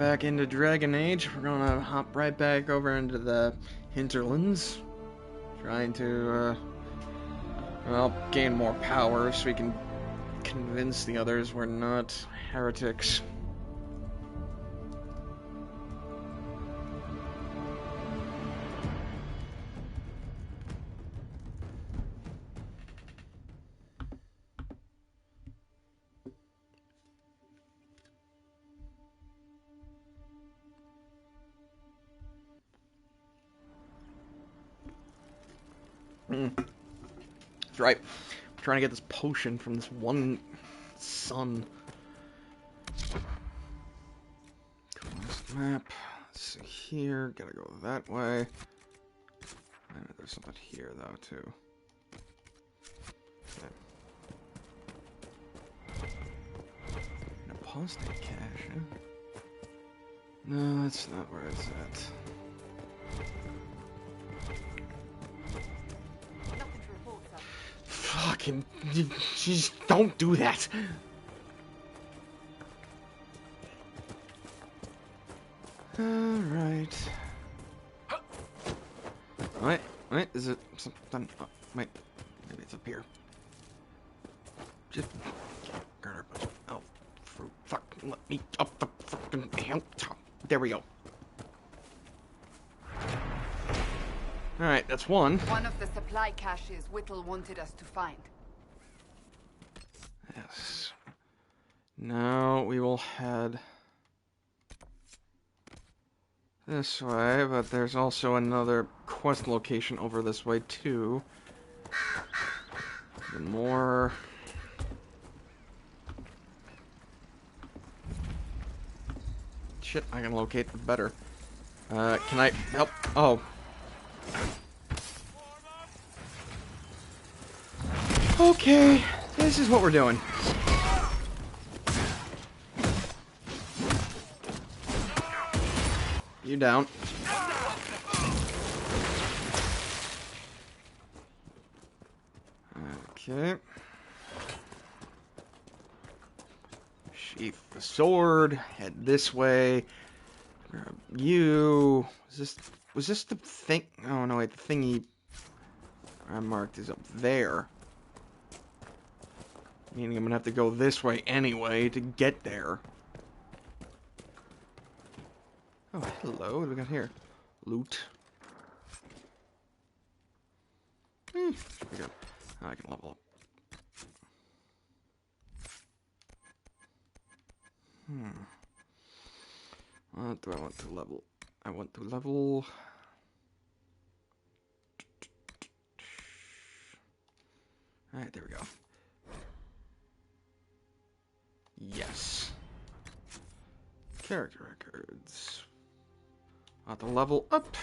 Back into Dragon Age. We're gonna hop right back over into the Hinterlands. Trying to, well, gain more power so we can convince the others we're not heretics. That's right. I'm trying to get this potion from this one son. Quest map. Let's see here. Gotta go that way. There's something here though too. Okay. An apostate cache. Huh? No, that's not where it's at. Fucking, just don't do that. Alright. Wait, is it something? Oh, wait, maybe it's up here. Just garner bunch of elf fruit. Fuck, let me up the fucking hell top. There we go. Alright, that's one. One of the supply caches Whittle wanted us to find. Yes. Now we will head this way, but there's also another quest location over this way too. The more... Shit, I can locate the better. Can I help? Oh. Okay, this is what we're doing. You down. Okay. Sheath the sword, head this way. Grab you. Was this the thing? Oh no, wait, the thingy I marked is up there. Meaning I'm gonna have to go this way anyway to get there. Oh, hello. What do we got here? Loot. There we go. Oh, I can level up. What do I want to level? I want to level... Alright, there we go. Yes. Character records. Auto level up.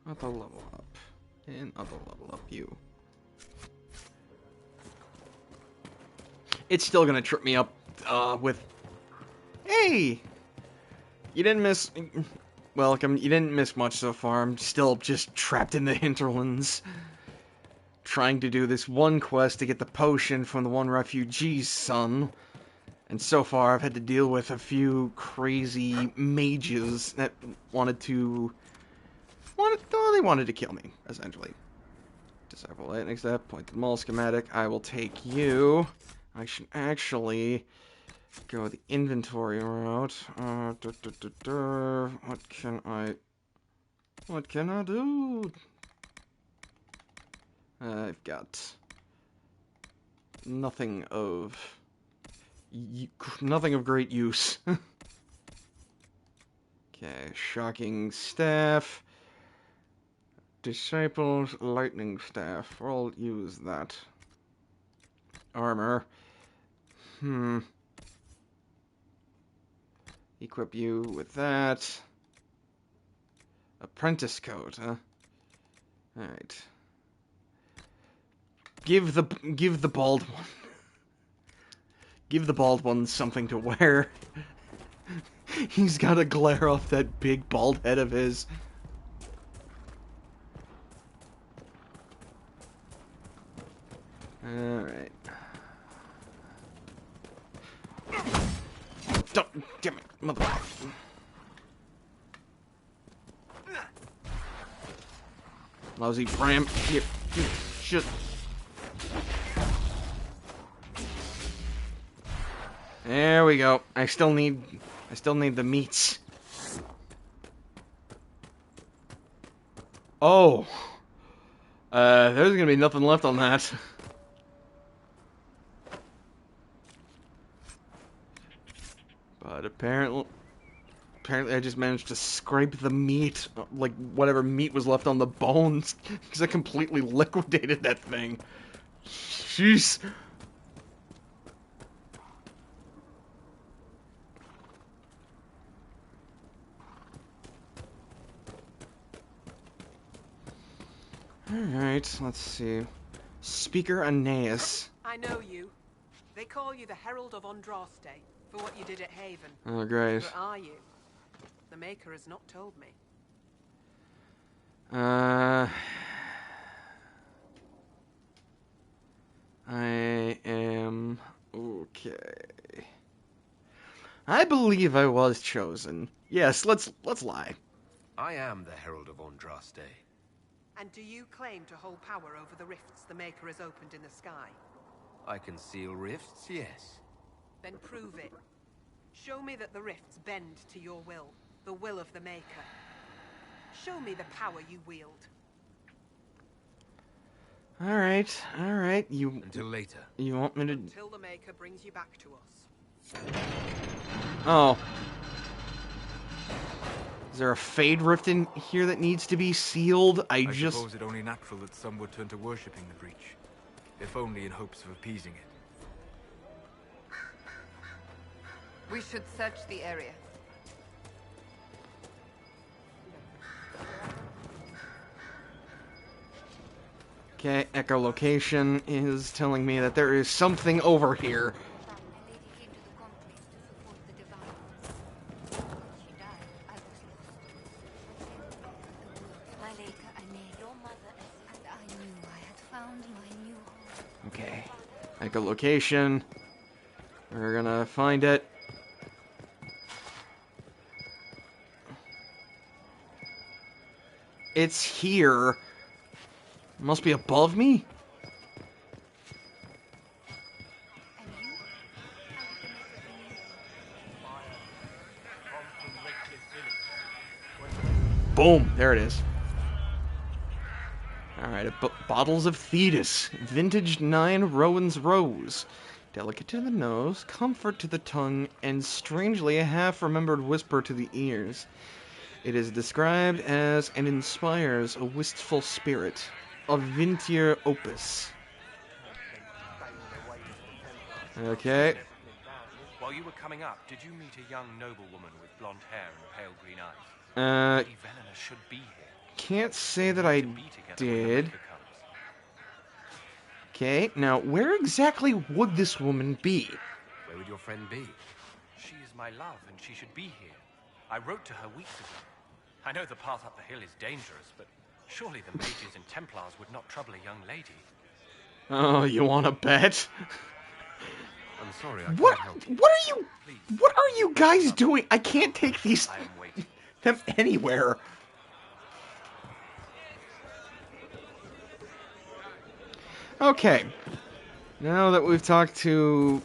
Auto level up. And auto level up you. It's still gonna trip me up with... Hey! You didn't miss... Welcome. You didn't miss much so far. I'm still just trapped in the Hinterlands. Trying to do this one quest to get the potion from the one refugee's son. And so far, I've had to deal with a few crazy mages that wanted to kill me, essentially. Disciple lightning step, point to the mall schematic. I will take you. I should actually go the inventory route. What can I do? I've got nothing of great use. Okay, shocking staff. Disciples, lightning staff. I'll use that. Armor. Equip you with that. Apprentice coat, huh? Alright. Give the bald one. Give the bald one something to wear. He's gotta glare off that big bald head of his. Alright. Don't, damn it, motherfucker. Lousy Bram. Here. Shit. There we go. I still need the meats. Oh. There's gonna be nothing left on that. But apparently I just managed to scrape the meat, like whatever meat was left on the bones, because I completely liquidated that thing. Jeez. Alright, let's see. Speaker Aeneas. I know you. They call you the Herald of Andraste for what you did at Haven. Oh, great. Who are you? The Maker has not told me. I am okay. I believe I was chosen. Yes, let's lie. I am the Herald of Andraste. And do you claim to hold power over the rifts the Maker has opened in the sky? I can seal rifts, yes. Then prove it. Show me that the rifts bend to your will, the will of the Maker. Show me the power you wield. Alright. Until later. You want me to... Until the Maker brings you back to us. Oh. Is there a Fade Rift in here that needs to be sealed? I suppose it only natural that some would turn to worshipping the breach, if only in hopes of appeasing it. We should search the area. Okay, echolocation is telling me that there is something over here. Okay, echolocation. We're gonna find it. It's here. Must be above me? Boom! There it is. Alright, bottles of Thetis. Vintage 9 Rowan's Rose. Delicate to the nose, comfort to the tongue, and strangely a half-remembered whisper to the ears. It is described as and inspires a wistful spirit. A Vintier opus. Okay. While you were coming up, did you meet a young noblewoman with blonde hair and pale green eyes? Lady Venona should be here. Can't say that I did. Okay, now where exactly would this woman be? Where would your friend be? She is my love, and she should be here. I wrote to her weeks ago. I know the path up the hill is dangerous, but surely the mages and Templars would not trouble a young lady. Oh, you want to bet? I'm sorry, I can't help you. What are you guys doing? I can't take these I am waiting. them anywhere. Okay. Now that we've talked to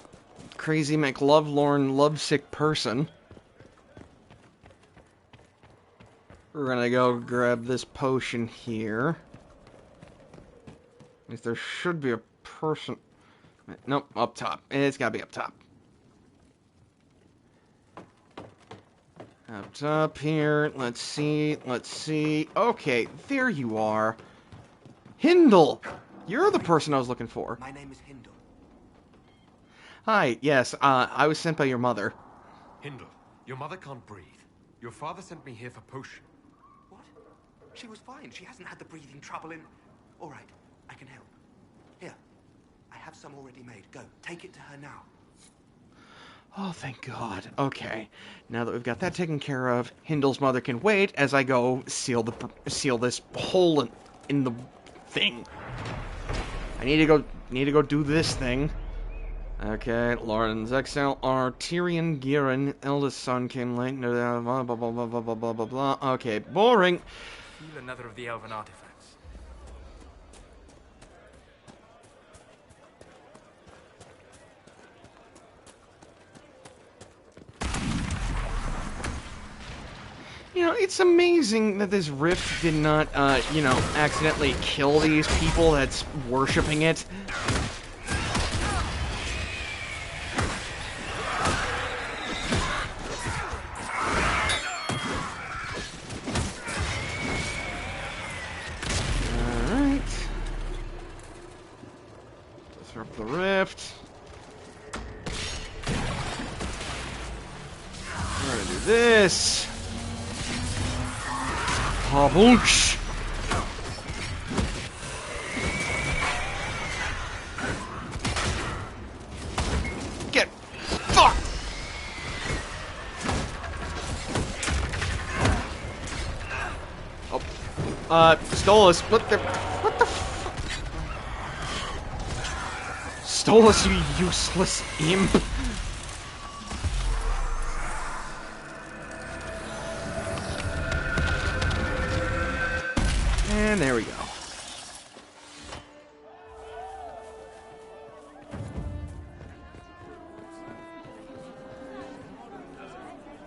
crazy McLovelorn lovesick person, we're gonna go grab this potion here. At least there should be a person. Nope, up top. It's gotta be up top. Up top here. Let's see. Okay, there you are. Hindle! You're the person I was looking for. My name is Hindle. Hi, yes, I was sent by your mother. Hindle, your mother can't breathe. Your father sent me here for potion. What? She was fine. She hasn't had the breathing trouble in... All right, I can help. Here, I have some already made. Go, take it to her now. Oh, thank God. Okay, now that we've got that taken care of, Hindle's mother can wait as I go seal this hole in the thing. I need to go do this thing. Okay, Lauren's exile. Our Tyrion Giran, eldest son, came late. Blah blah blah blah blah blah blah blah blah. Okay, boring. Feel another of the elven artifacts. You know, it's amazing that this rift did not, you know, accidentally kill these people that's worshipping it. Alright. Disrupt the rift. We're gonna do this. Haboosh! Get fucked! Oh, Stolas, what the fuck? Stolas, you useless imp! And there we go.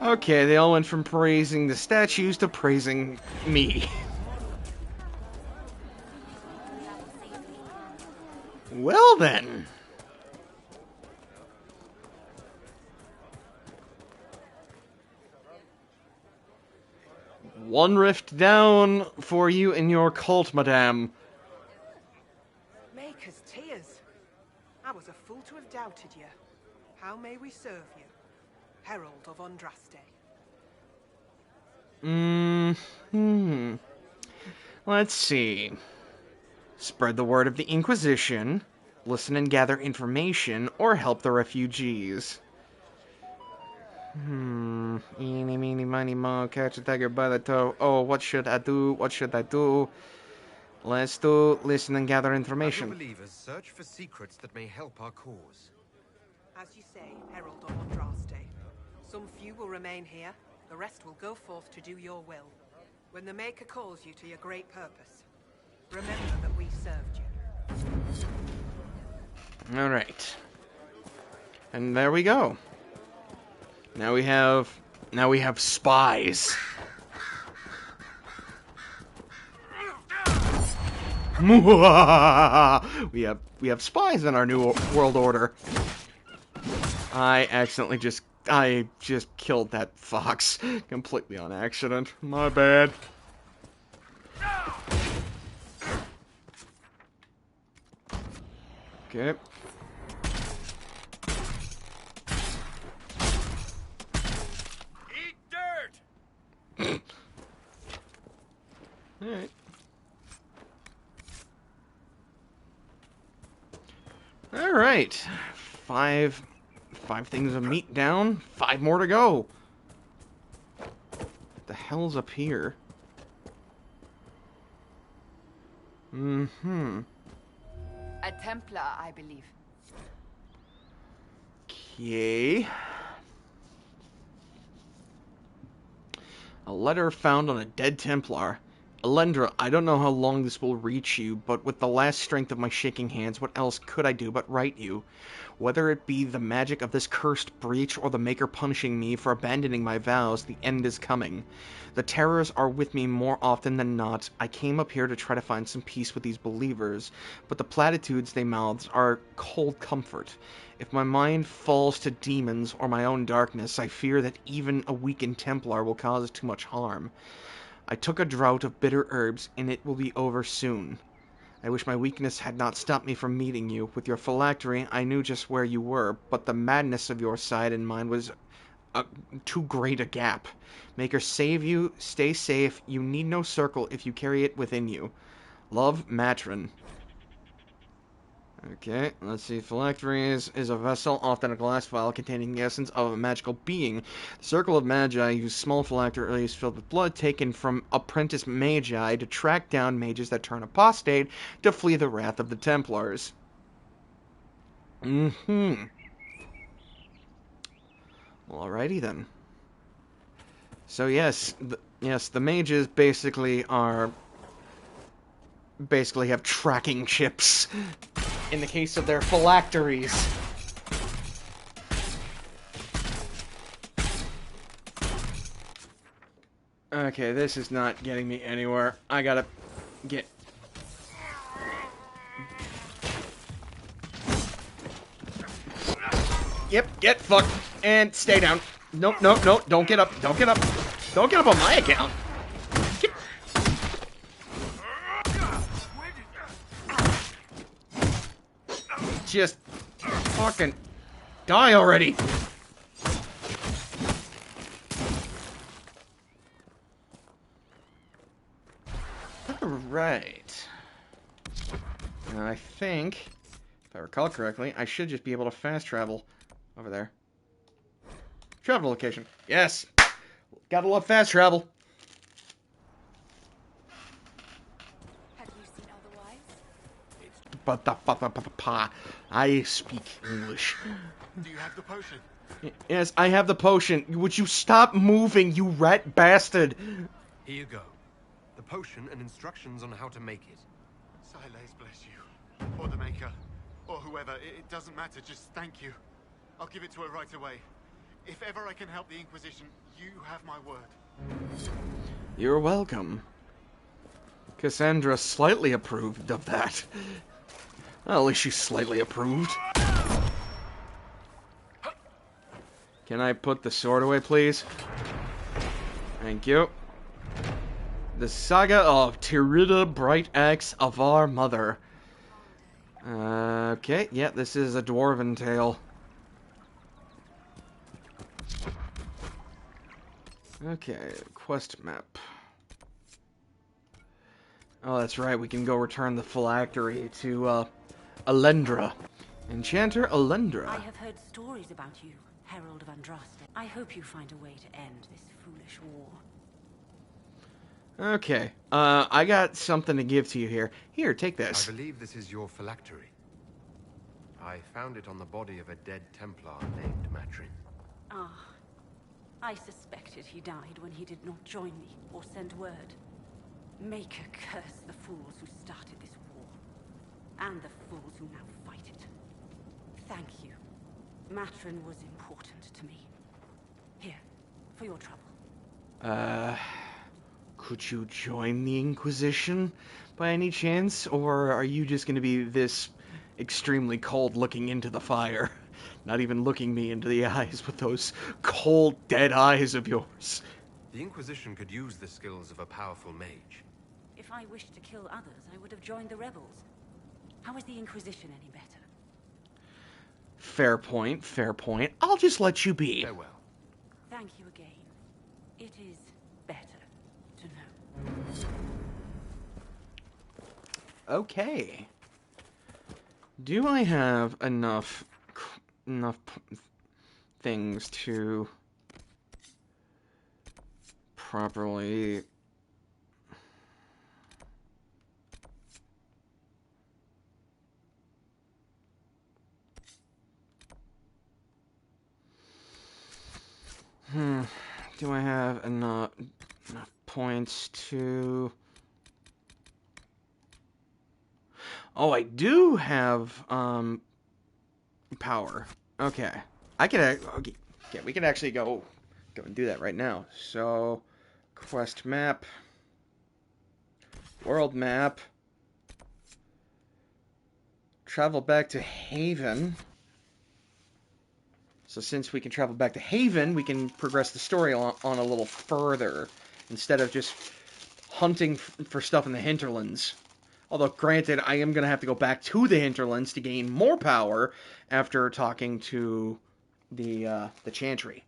Okay, they all went from praising the statues to praising me. Well then. One rift down for you and your cult, madame. Maker's tears. I was a fool to have doubted you. How may we serve you? Herald of Andraste. Let's see. Spread the word of the Inquisition, listen and gather information, or help the refugees. Eeny, meeny, miny, mo, catch a tiger by the toe. Oh, what should I do? What should I do? Let's do listen and gather information. Your believers search for secrets that may help our cause. As you say, Herald of Andraste. Some few will remain here. The rest will go forth to do your will. When the Maker calls you to your great purpose, remember that we served you. Alright. And there we go. Now we have spies. we have spies in our new world order. I just killed that fox completely on accident. My bad. Okay. Eat dirt! Alright. Alright. Five things of meat down. 5 more to go. What the hell's up here? A Templar, I believe. Okay. A letter found on a dead Templar. Elendra, I don't know how long this will reach you, but with the last strength of my shaking hands, what else could I do but write you? Whether it be the magic of this cursed breach or the Maker punishing me for abandoning my vows, the end is coming. The terrors are with me more often than not. I came up here to try to find some peace with these believers, but the platitudes they mouths are cold comfort. If my mind falls to demons or my own darkness, I fear that even a weakened Templar will cause too much harm. I took a draught of bitter herbs, and it will be over soon. I wish my weakness had not stopped me from meeting you. With your phylactery, I knew just where you were, but the madness of your side and mine was too great a gap. Maker save you, stay safe, you need no circle if you carry it within you. Love, Matron. Okay, let's see. Phylactery is a vessel, often a glass vial containing the essence of a magical being. The Circle of Magi use small phylacteries filled with blood taken from apprentice magi to track down mages that turn apostate to flee the wrath of the Templars. Alrighty then. So yes, the mages basically have tracking chips. In the case of their phylacteries. Okay, this is not getting me anywhere. I gotta get... Yep, get fucked. And stay down. Nope, nope, nope. Don't get up. Don't get up. Don't get up on my account. Get... Just fucking die already. Alright. Now I think, if I recall correctly, I should just be able to fast travel over there. Travel location. Yes! Gotta love fast travel. Have you seen otherwise? I speak English. Do you have the potion? Yes, I have the potion. Would you stop moving, you rat bastard? Here you go. The potion and instructions on how to make it. Silas bless you. Or the Maker. Or whoever. It doesn't matter. Just thank you. I'll give it to her right away. If ever I can help the Inquisition, you have my word. You're welcome. Cassandra slightly approved of that. Well, at least she slightly approved. Can I put the sword away, please? Thank you. The Saga of Tirida, Bright Axe of Our Mother. Okay, yeah, this is a dwarven tale. Okay, quest map. Oh, that's right, we can go return the Phylactery to, Alendra. Enchanter Alendra. I have heard stories about you, Herald of Andraste. I hope you find a way to end this foolish war. Okay, I got something to give to you here. Here, take this. I believe this is your phylactery. I found it on the body of a dead Templar named Matrin. Ah, I suspected he died when he did not join me or send word. Maker curse the fools who started this war, and the fools who now fight it. Thank you. Matrin was important to me. Here, for your trouble. Could you join the Inquisition by any chance? Or are you just going to be this extremely cold looking into the fire? Not even looking me into the eyes with those cold, dead eyes of yours. The Inquisition could use the skills of a powerful mage. If I wished to kill others, I would have joined the rebels. How is the Inquisition any better? Fair point, fair point. I'll just let you be. Farewell. Thank you again. It is better to know. Okay. Do I have enough things to properly do I have enough points to... Oh, I do have power. Okay. I can okay, we can actually go and do that right now. So, quest map, world map, travel back to Haven. So since we can travel back to Haven, we can progress the story on a little further, instead of just hunting for stuff in the Hinterlands. Although, granted, I am going to have to go back to the Hinterlands to gain more power after talking to the Chantry.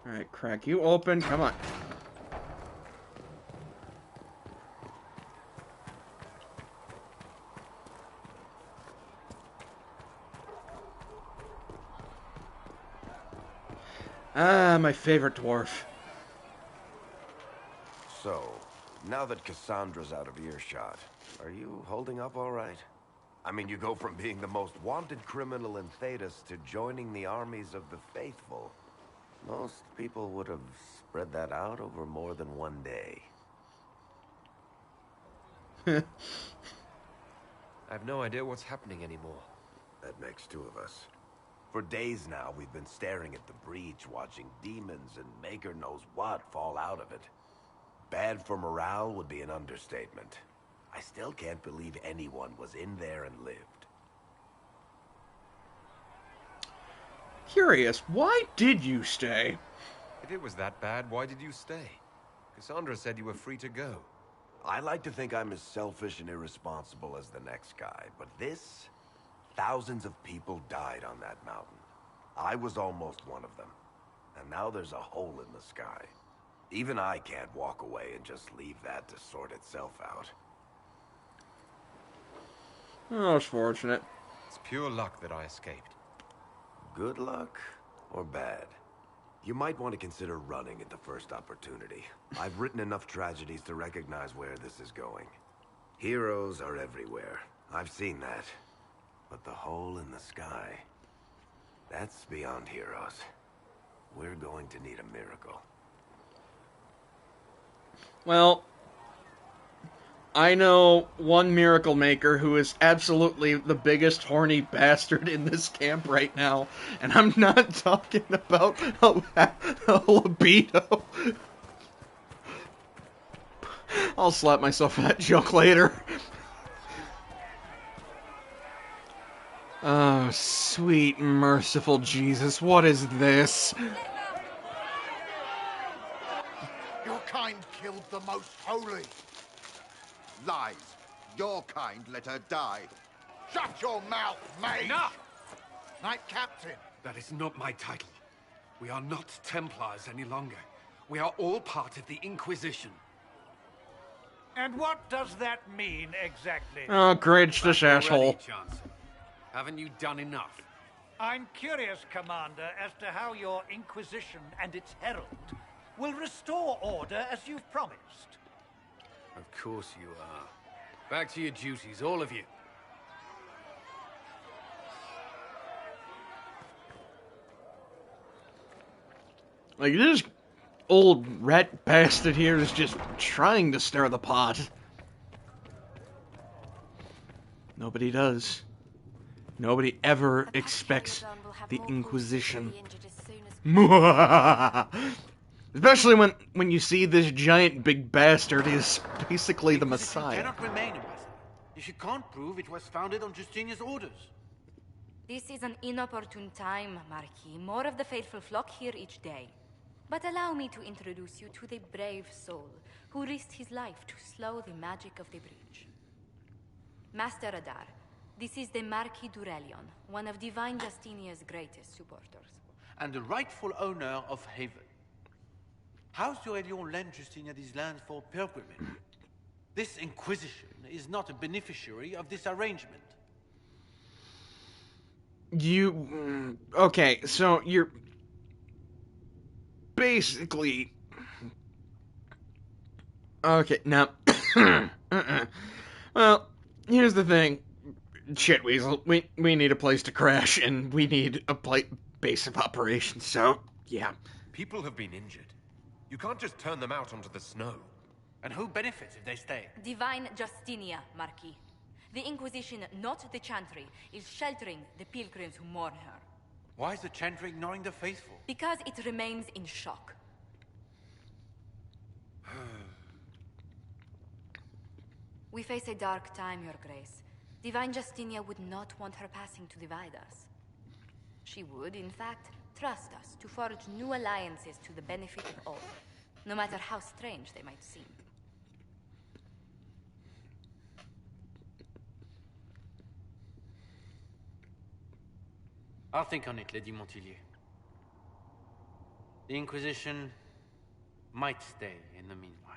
Alright, crack you open. Come on. Ah, my favorite dwarf. So, now that Cassandra's out of earshot, are you holding up all right? I mean, you go from being the most wanted criminal in Thedas to joining the armies of the faithful. Most people would have spread that out over more than one day. I have no idea what's happening anymore. That makes two of us. For days now, we've been staring at the breach, watching demons and maker knows what fall out of it. Bad for morale would be an understatement. I still can't believe anyone was in there and lived. Curious, why did you stay? If it was that bad, why did you stay? Cassandra said you were free to go. I like to think I'm as selfish and irresponsible as the next guy, but this... Thousands of people died on that mountain. I was almost one of them. And now there's a hole in the sky. Even I can't walk away and just leave that to sort itself out. Oh, it's fortunate. It's pure luck that I escaped. Good luck or bad? You might want to consider running at the first opportunity. I've written enough tragedies to recognize where this is going. Heroes are everywhere. I've seen that. But the hole in the sky, that's beyond heroes. We're going to need a miracle. Well, I know one miracle maker who is absolutely the biggest horny bastard in this camp right now, and I'm not talking about a libido. I'll slap myself for that joke later. Oh, sweet, merciful Jesus, what is this? Your kind killed the most holy. Lies. Your kind let her die. Shut your mouth, mate! Enough! Knight Captain. That is not my title. We are not Templars any longer. We are all part of the Inquisition. And what does that mean, exactly? Oh, great, this asshole. Johnson. Haven't you done enough? I'm curious, Commander, as to how your Inquisition and its Herald will restore order as you've promised. Of course you are. Back to your duties, all of you. Like, this old rat bastard here is just trying to stir the pot. Nobody does. Nobody ever expects the Inquisition. Especially when you see this giant big bastard is basically the Messiah. Cannot remain, Ambassador, if you can't prove it was founded on Justinian's orders. This is an inopportune time, Marquis. More of the faithful flock here each day. But allow me to introduce you to the brave soul who risked his life to slow the magic of the breach. Master Adar, this is the Marquis Durellion, one of Divine Justinia's greatest supporters. And the rightful owner of Haven. House Durellion lent Justinia these lands for pilgrimage. This Inquisition is not a beneficiary of this arrangement. Okay, so you're... basically... Okay, now... Well, here's the thing. Shit, Weasel. We need a place to crash, and we need a base of operations, so, yeah. People have been injured. You can't just turn them out onto the snow. And who benefits if they stay? Divine Justinia, Marquis. The Inquisition, not the Chantry, is sheltering the pilgrims who mourn her. Why is the Chantry ignoring the faithful? Because it remains in shock. We face a dark time, Your Grace. Divine Justinia would not want her passing to divide us. She would, in fact, trust us to forge new alliances to the benefit of all, no matter how strange they might seem. I'll think on it, Lady Montillier. The Inquisition might stay in the meanwhile.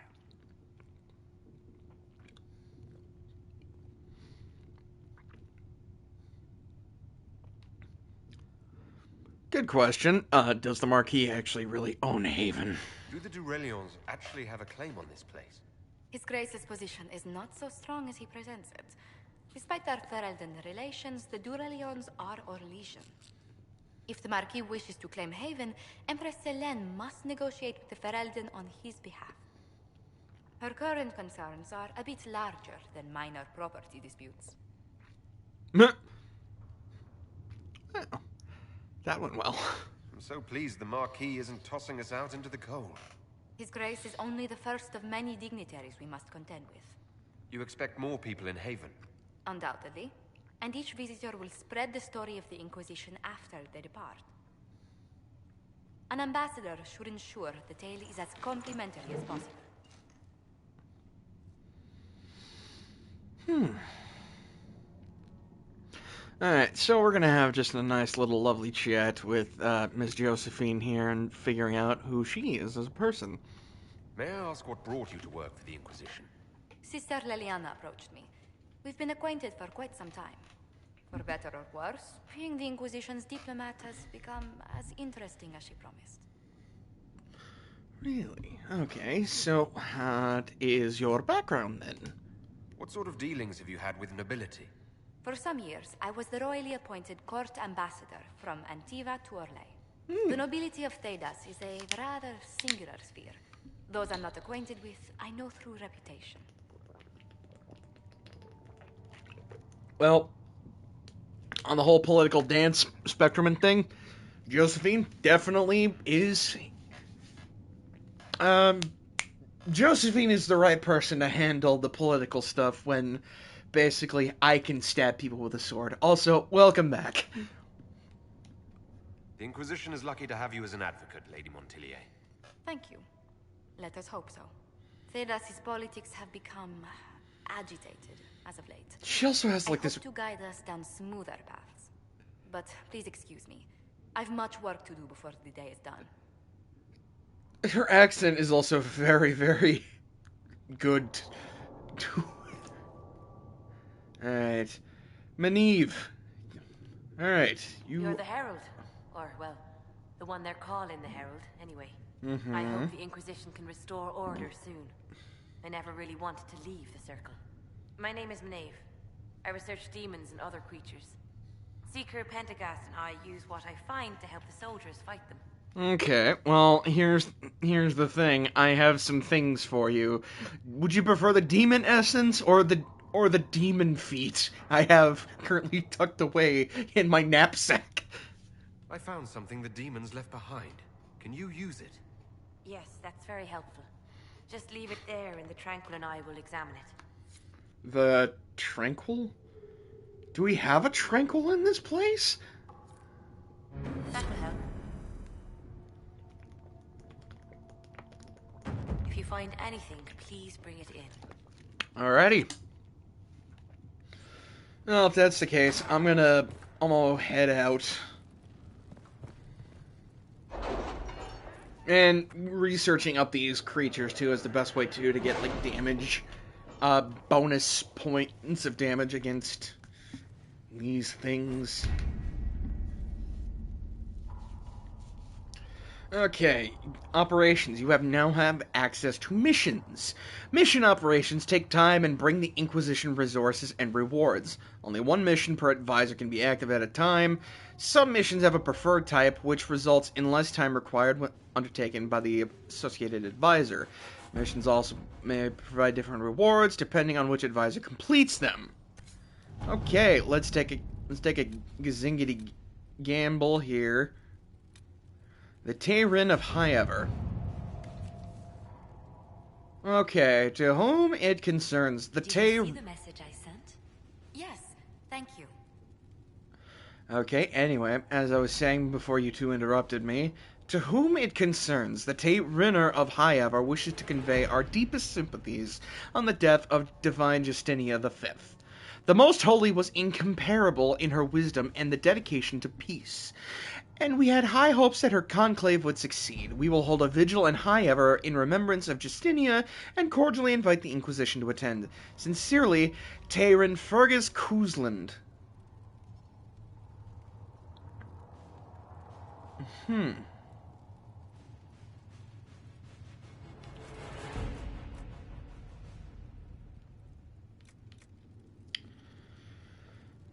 Good question. Does the Marquis actually really own Haven? Do the Durellions actually have a claim on this place? His Grace's position is not so strong as he presents it. Despite our Ferelden relations, the Durellions are our legion. If the Marquis wishes to claim Haven, Empress Selene must negotiate with the Ferelden on his behalf. Her current concerns are a bit larger than minor property disputes. Oh, that went well. I'm so pleased the Marquis isn't tossing us out into the cold. His Grace is only the first of many dignitaries we must contend with. You expect more people in Haven? Undoubtedly. And each visitor will spread the story of the Inquisition after they depart. An ambassador should ensure the tale is as complimentary as possible. Alright, so we're gonna have just a nice little lovely chat with Miss Josephine here and figuring out who she is as a person. May I ask what brought you to work for the Inquisition? Sister Leliana approached me. We've been acquainted for quite some time. For better or worse, being the Inquisition's diplomat has become as interesting as she promised. Really? Okay, so what is your background then? What sort of dealings have you had with nobility? For some years, I was the royally appointed court ambassador from Antiva to Orlais. The nobility of Thedas is a rather singular sphere. Those I'm not acquainted with, I know through reputation. Well, on the whole political dance spectrum and thing, Josephine definitely is... Josephine is the right person to handle the political stuff when basically I can stab people with a sword. Also, welcome back. The Inquisition is lucky to have you as an advocate, Lady Montillier. Thank you. Let us hope so. Thedas' politics have become agitated as of late. She also has like this... I hope to guide us down smoother paths. But please excuse me. I've much work to do before the day is done. Her accent is also very, very good. Alright. Maneve. Alright, You're the Herald. Or, well, the one they're calling the Herald, anyway. Mm-hmm. I hope the Inquisition can restore order soon. I never really wanted to leave the Circle. My name is Maneve. I research demons and other creatures. Seeker Pentagast and I use what I find to help the soldiers fight them. Okay, well, here's the thing. I have some things for you. Would you prefer the demon essence or the demon feet I have currently tucked away in my knapsack? I found something the demons left behind. Can you use it? Yes, that's very helpful. Just leave it there and the Tranquil and I will examine it. The Tranquil? Do we have a Tranquil in this place? That will help. If you find anything, please bring it in. Alrighty. Well, if that's the case, I'm gonna head out. And researching up these creatures, too, is the best way, too, to get, like, damage. Bonus points of damage against these things. Okay, operations. You now have access to missions. Mission operations take time and bring the Inquisition resources and rewards. Only one mission per advisor can be active at a time. Some missions have a preferred type, which results in less time required when undertaken by the associated advisor. Missions also may provide different rewards depending on which advisor completes them. Okay, let's take a gazingity gamble here. The Tayrin of Highever. Okay, to whom it concerns, the Did you see the message I sent? Yes, thank you. Okay, anyway, as I was saying before you two interrupted me, to whom it concerns, the Tayrin of Highever wishes to convey our deepest sympathies on the death of Divine Justinia V. The Most Holy was incomparable in her wisdom and the dedication to peace, and we had high hopes that her conclave would succeed. We will hold a vigil in Highever in remembrance of Justinia and cordially invite the Inquisition to attend. Sincerely, Tayrin Fergus Cousland.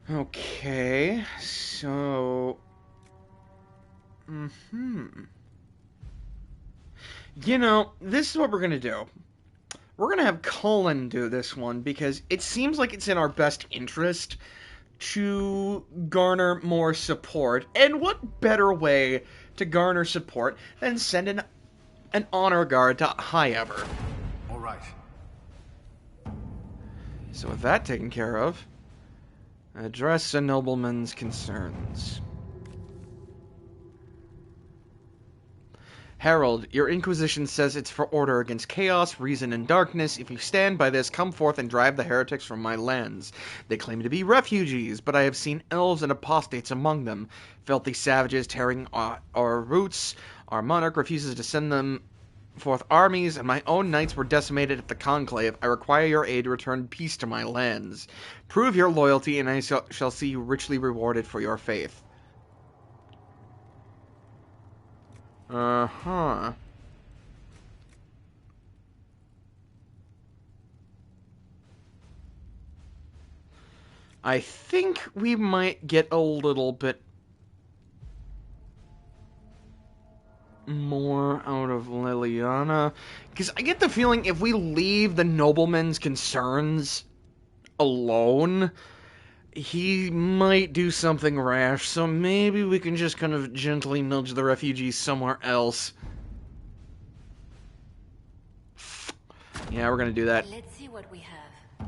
Okay, so... You know, this is what we're gonna do. We're gonna have Cullen do this one, because it seems like it's in our best interest to garner more support. And what better way to garner support than send an honor guard to High Ever? All right. So with that taken care of, address a nobleman's concerns. Herald, your Inquisition says it's for order against chaos, reason, and darkness. If you stand by this, come forth and drive the heretics from my lands. They claim to be refugees, but I have seen elves and apostates among them. Filthy savages tearing our roots. Our monarch refuses to send them forth armies, and my own knights were decimated at the conclave. I require your aid to return peace to my lands. Prove your loyalty, and I shall see you richly rewarded for your faith. Uh-huh. I think we might get a little bit more out of Liliana, because I get the feeling if we leave the nobleman's concerns alone, he might do something rash, so maybe we can just kind of gently nudge the refugees somewhere else. Yeah, we're gonna do that. Let's see what we have.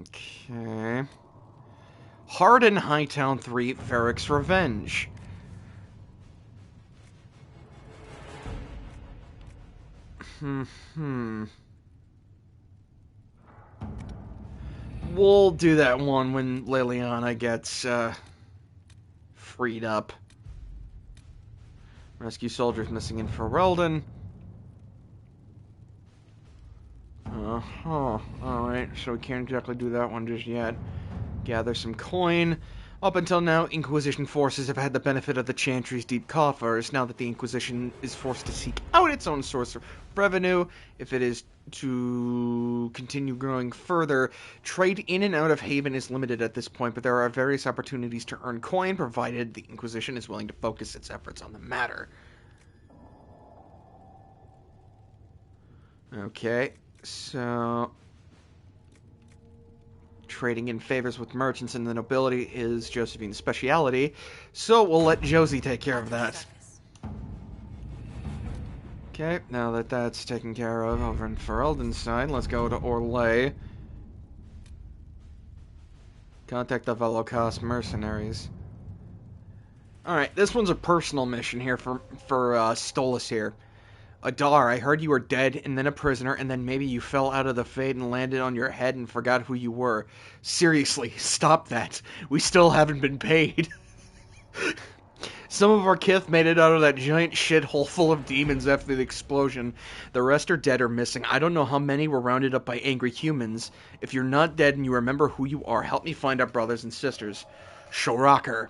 Okay. Harden Hightown 3, Ferrick's Revenge. We'll do that one when Liliana gets freed up. Rescue soldiers missing in Ferelden. Alright, so we can't exactly do that one just yet. Gather some coin. Up until now, Inquisition forces have had the benefit of the Chantry's deep coffers. Now that the Inquisition is forced to seek out its own source of revenue, if it is to continue growing further, trade in and out of Haven is limited at this point, but there are various opportunities to earn coin, provided the Inquisition is willing to focus its efforts on the matter. Okay, so... trading in favors with merchants and the nobility is Josephine's speciality, so we'll let Josie take care of that. Okay, now that that's taken care of over in Ferelden's side, let's go to Orlais. Contact the Velocast mercenaries. Alright, this one's a personal mission here for Stolas here. Adar, I heard you were dead, and then a prisoner, and then maybe you fell out of the Fade and landed on your head and forgot who you were. Seriously, stop that. We still haven't been paid. Some of our kith made it out of that giant shithole full of demons after the explosion. The rest are dead or missing. I don't know how many were rounded up by angry humans. If you're not dead and you remember who you are, help me find our brothers and sisters. Shoraker.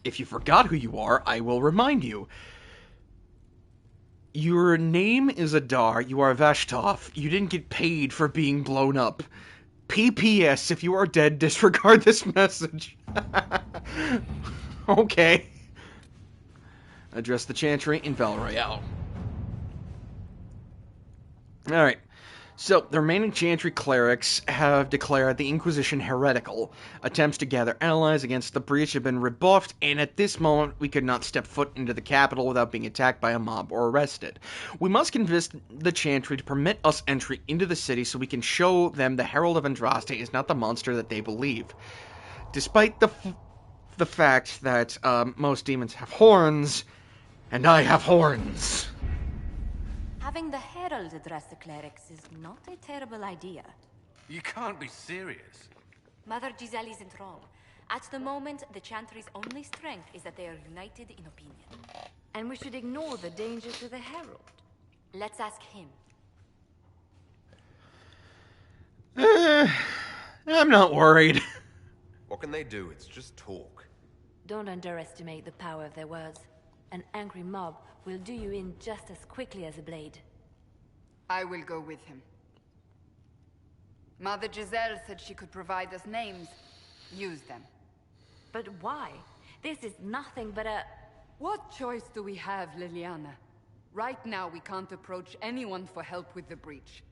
If you forgot who you are, I will remind you. Your name is Adar, you are Vashtov, you didn't get paid for being blown up. PPS, if you are dead, disregard this message. Okay. Address the Chantry in Val Royale. Alright. So, the remaining Chantry clerics have declared the Inquisition heretical. Attempts to gather allies against the breach have been rebuffed, and at this moment we could not step foot into the capital without being attacked by a mob or arrested. We must convince the Chantry to permit us entry into the city so we can show them the Herald of Andraste is not the monster that they believe. Despite the fact that most demons have horns, and I have horns. Having the Herald address the clerics is not a terrible idea. You can't be serious. Mother Giselle isn't wrong. At the moment, the Chantry's only strength is that they are united in opinion. And we should ignore the danger to the Herald. Let's ask him. I'm not worried. What can they do? It's just talk. Don't underestimate the power of their words. An angry mob will do you in just as quickly as a blade. I will go with him. Mother Giselle said she could provide us names. Use them. But why? This is nothing but a... What choice do we have, Liliana? Right now, we can't approach anyone for help with the breach.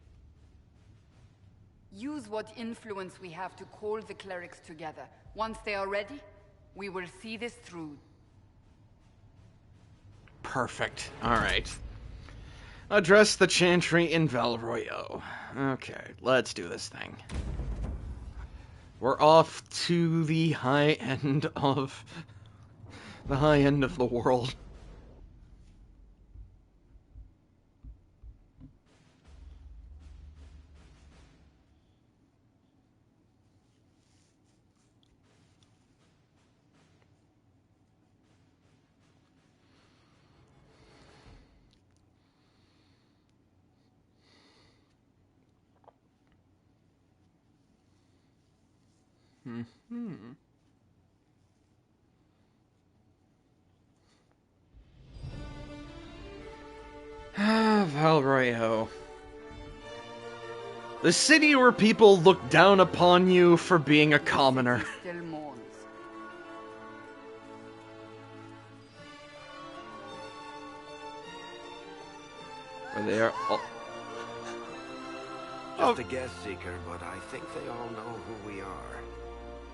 Use what influence we have to call the clerics together. Once they are ready, we will see this through. Perfect. Alright. Address the Chantry in Valroyo. Okay, let's do this thing. We're off to the high end of... the high end of the world. Valroyo. The city where people look down upon you for being a commoner. Still mourns. Where they are all... Just a guest seeker, but I think they all know who we are.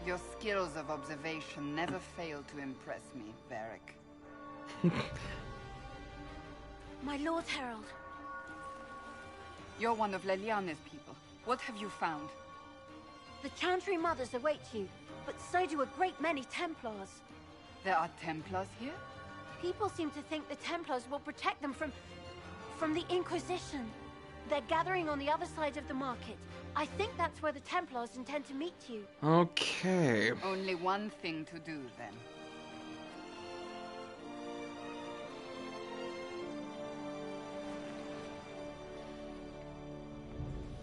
Your skills of observation never fail to impress me, Varric. My Lord Herald. You're one of Leliana's people. What have you found? The Chantry Mothers await you, but so do a great many Templars. There are Templars here? People seem to think the Templars will protect them from the Inquisition. They're gathering on the other side of the market. I think that's where the Templars intend to meet you. Okay. Only one thing to do, then.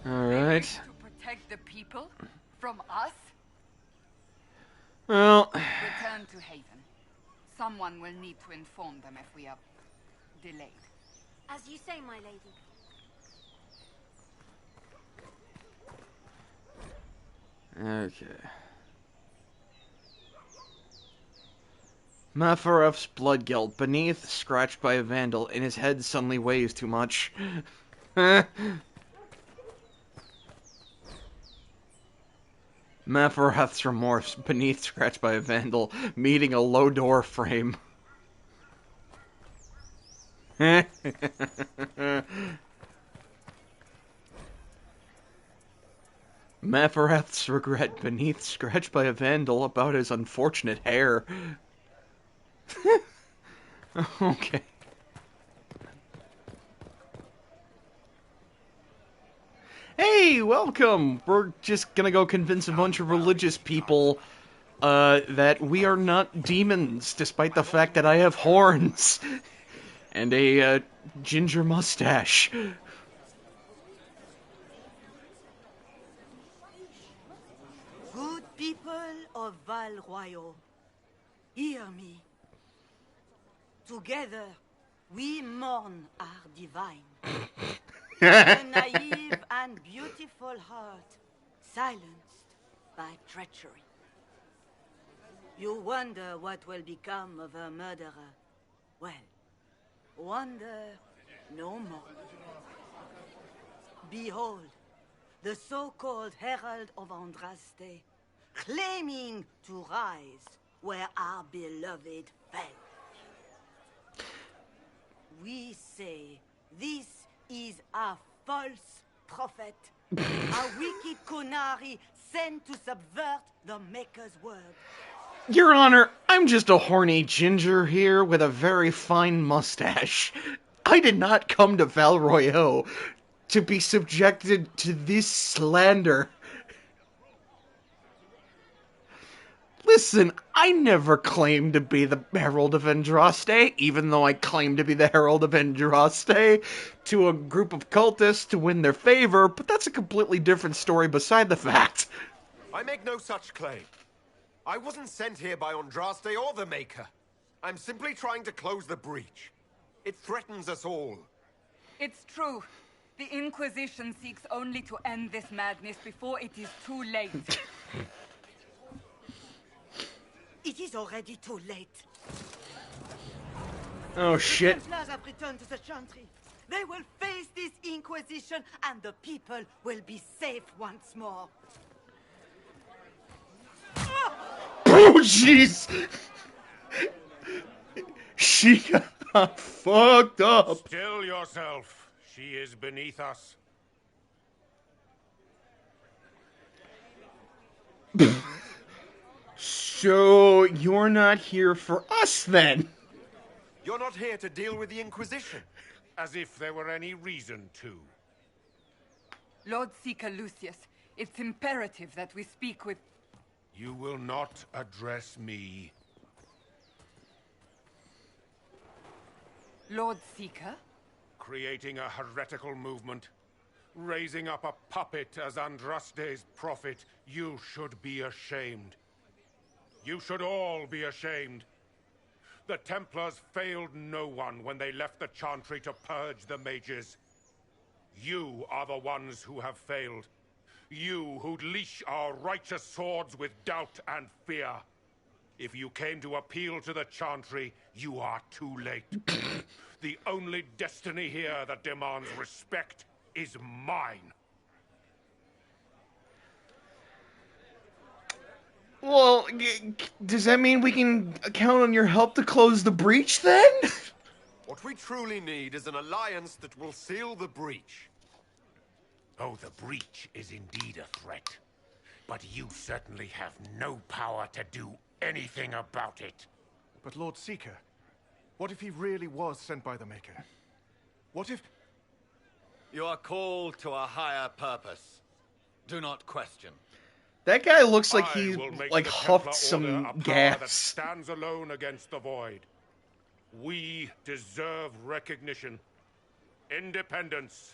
Alright. To protect the people? From us? Well... Return to Haven. Someone will need to inform them if we are delayed. As you say, my lady. Okay. Mafaref's blood guilt. Beneath, scratched by a vandal, and his head suddenly weighs too much. Mafaref's remorse. Beneath, scratched by a vandal, meeting a low door frame. Mafareth's regret. Beneath, scratched by a vandal, about his unfortunate hair. Okay. Hey, welcome! We're just gonna go convince a bunch of religious people that we are not demons, despite the fact that I have horns and a ginger mustache. Good people of Valroyo, hear me. Together, we mourn our divine. A naive and beautiful heart, silenced by treachery. You wonder what will become of a murderer. Well, wonder no more. Behold, the so-called Herald of Andraste, claiming to rise where our beloved fell. We say this is a false prophet, a wicked Konari sent to subvert the Maker's word. Your Honor, I'm just a horny ginger here with a very fine mustache. I did not come to Valroyo to be subjected to this slander. Listen, I never claimed to be the Herald of Andraste, even though I claim to be the Herald of Andraste to a group of cultists to win their favor, but that's a completely different story beside the fact. I make no such claim. I wasn't sent here by Andraste or the Maker. I'm simply trying to close the breach. It threatens us all. It's true. The Inquisition seeks only to end this madness before it is too late. It is already too late. Oh shit. The Templars have returned to the Chantry. They will face this Inquisition and the people will be safe once more. Oh jeez! She got fucked up. Still yourself. She is beneath us. So you're not here for us then? You're not here to deal with the Inquisition. As if there were any reason to. Lord Seeker Lucius, it's imperative that we speak with... You will not address me. Lord Seeker? Creating a heretical movement. Raising up a puppet as Andraste's prophet. You should be ashamed. You should all be ashamed. The Templars failed no one when they left the Chantry to purge the mages. You are the ones who have failed. You who'd leash our righteous swords with doubt and fear. If you came to appeal to the Chantry, you are too late. The only destiny here that demands respect is mine. Well, does that mean we can count on your help to close the breach then? What we truly need is an alliance that will seal the breach. Oh, the breach is indeed a threat. But you certainly have no power to do anything about it. But Lord Seeker, what if he really was sent by the Maker? What if... You are called to a higher purpose. Do not question. That guy looks like he will make like the huffed Templar some Order a power gas. that stands alone against the void. We deserve recognition. Independence.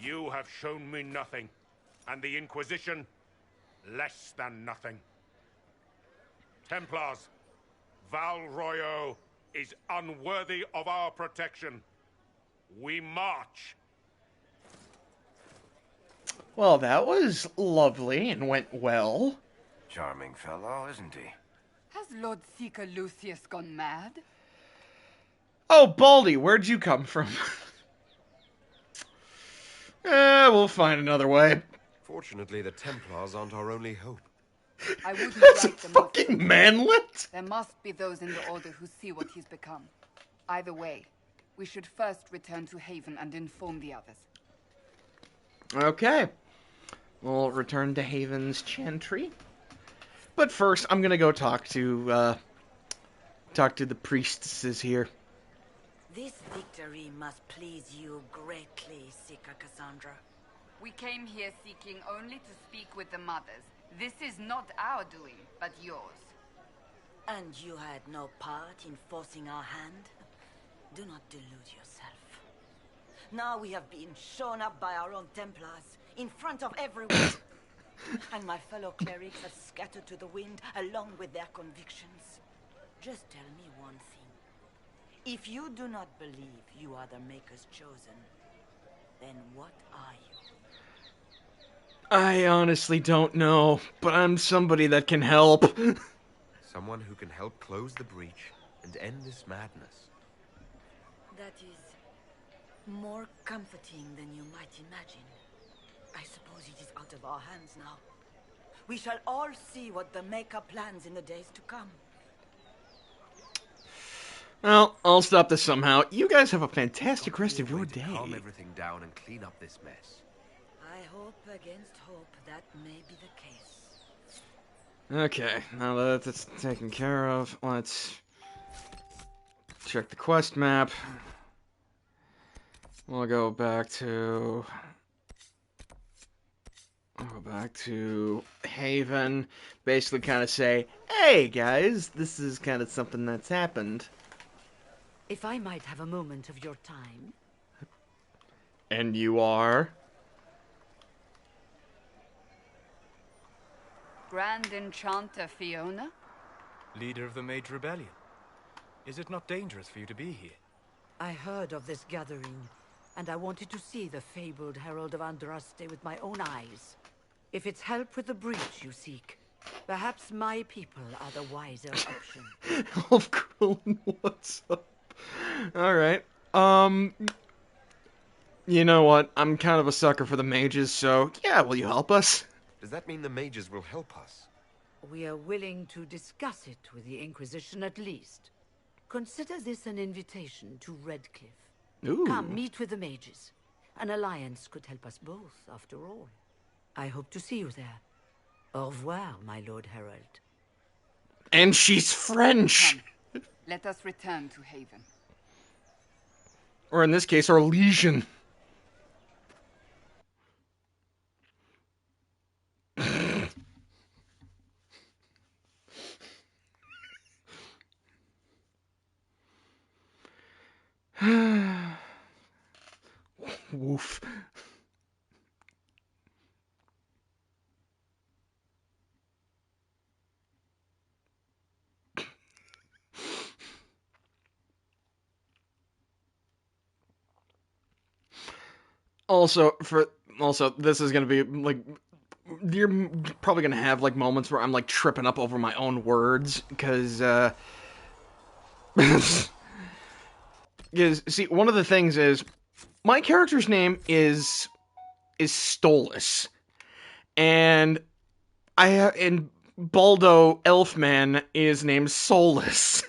You have shown me nothing, and the Inquisition less than nothing. Templars, Val Royo is unworthy of our protection. We march. Well, that was lovely and went well. Charming fellow, isn't he? Has Lord Seeker Lucius gone mad? Oh, Baldy, where'd you come from? We'll find another way. Fortunately, the Templars aren't our only hope. I wouldn't That's write them fucking manlet. There must be those in the Order who see what he's become. Either way, we should first return to Haven and inform the others. Okay. We'll return to Haven's Chantry. But first, I'm gonna go talk to the priestesses here. This victory must please you greatly, Seeker Cassandra. We came here seeking only to speak with the mothers. This is not our doing, but yours. And you had no part in forcing our hand? Do not delude yourself. Now we have been shown up by our own Templars, in front of everyone. And my fellow clerics are scattered to the wind, along with their convictions. Just tell me one thing. If you do not believe you are the Maker's chosen, then what are you? I honestly don't know, but I'm somebody that can help. Someone who can help close the breach and end this madness. That is more comforting than you might imagine. I suppose it is out of our hands now. We shall all see what the Maker plans in the days to come. Well, I'll stop this somehow. You guys have a fantastic rest of your day. Calm everything down and clean up this mess. I hope against hope that may be the case. Okay, now that that's taken care of, let's check the quest map. We'll go back to Haven. Basically kind of say, hey guys, this is kind of something that's happened. If I might have a moment of your time. And you are? Grand Enchanter Fiona? Leader of the Mage Rebellion. Is it not dangerous for you to be here? I heard of this gathering. and I wanted to see the fabled Herald of Andraste with my own eyes. If it's help with the breach you seek, perhaps my people are the wiser option. Elf Quillen, what's up? Alright. You know what? I'm kind of a sucker for the mages, so yeah, will you help us? Does that mean the mages will help us? We are willing to discuss it with the Inquisition at least. Consider this an invitation to Redcliffe. Ooh. Come, meet with the mages. An alliance could help us both, after all. I hope to see you there. Au revoir, my Lord Herald. And she's French! Come, let us return to Haven. Or in this case, our legion. Woof. Also, this is gonna be like, you're probably gonna have like moments where I'm like tripping up over my own words because see, one of the things is my character's name is Stolas, and Baldo Elfman is named Solus.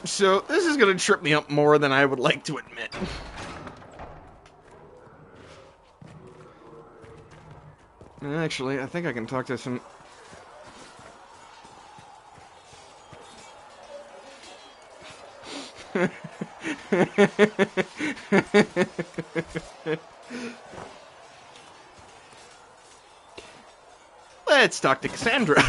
So this is gonna trip me up more than I would like to admit. Actually, I think I can talk to some... Let's talk to Cassandra.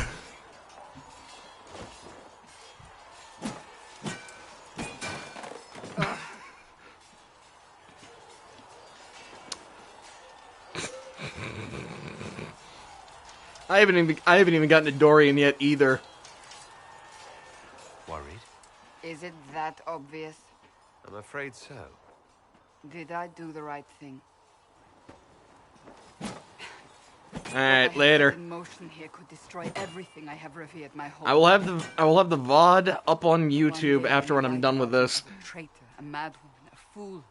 I haven't even gotten to Dorian yet either. Worried? Is it that obvious? I'm afraid so. Did I do the right thing? Alright, later. In motion here could destroy everything I have revered my whole I will have the VOD up on YouTube after when I'm done with this. A traitor, a madwoman, a fool,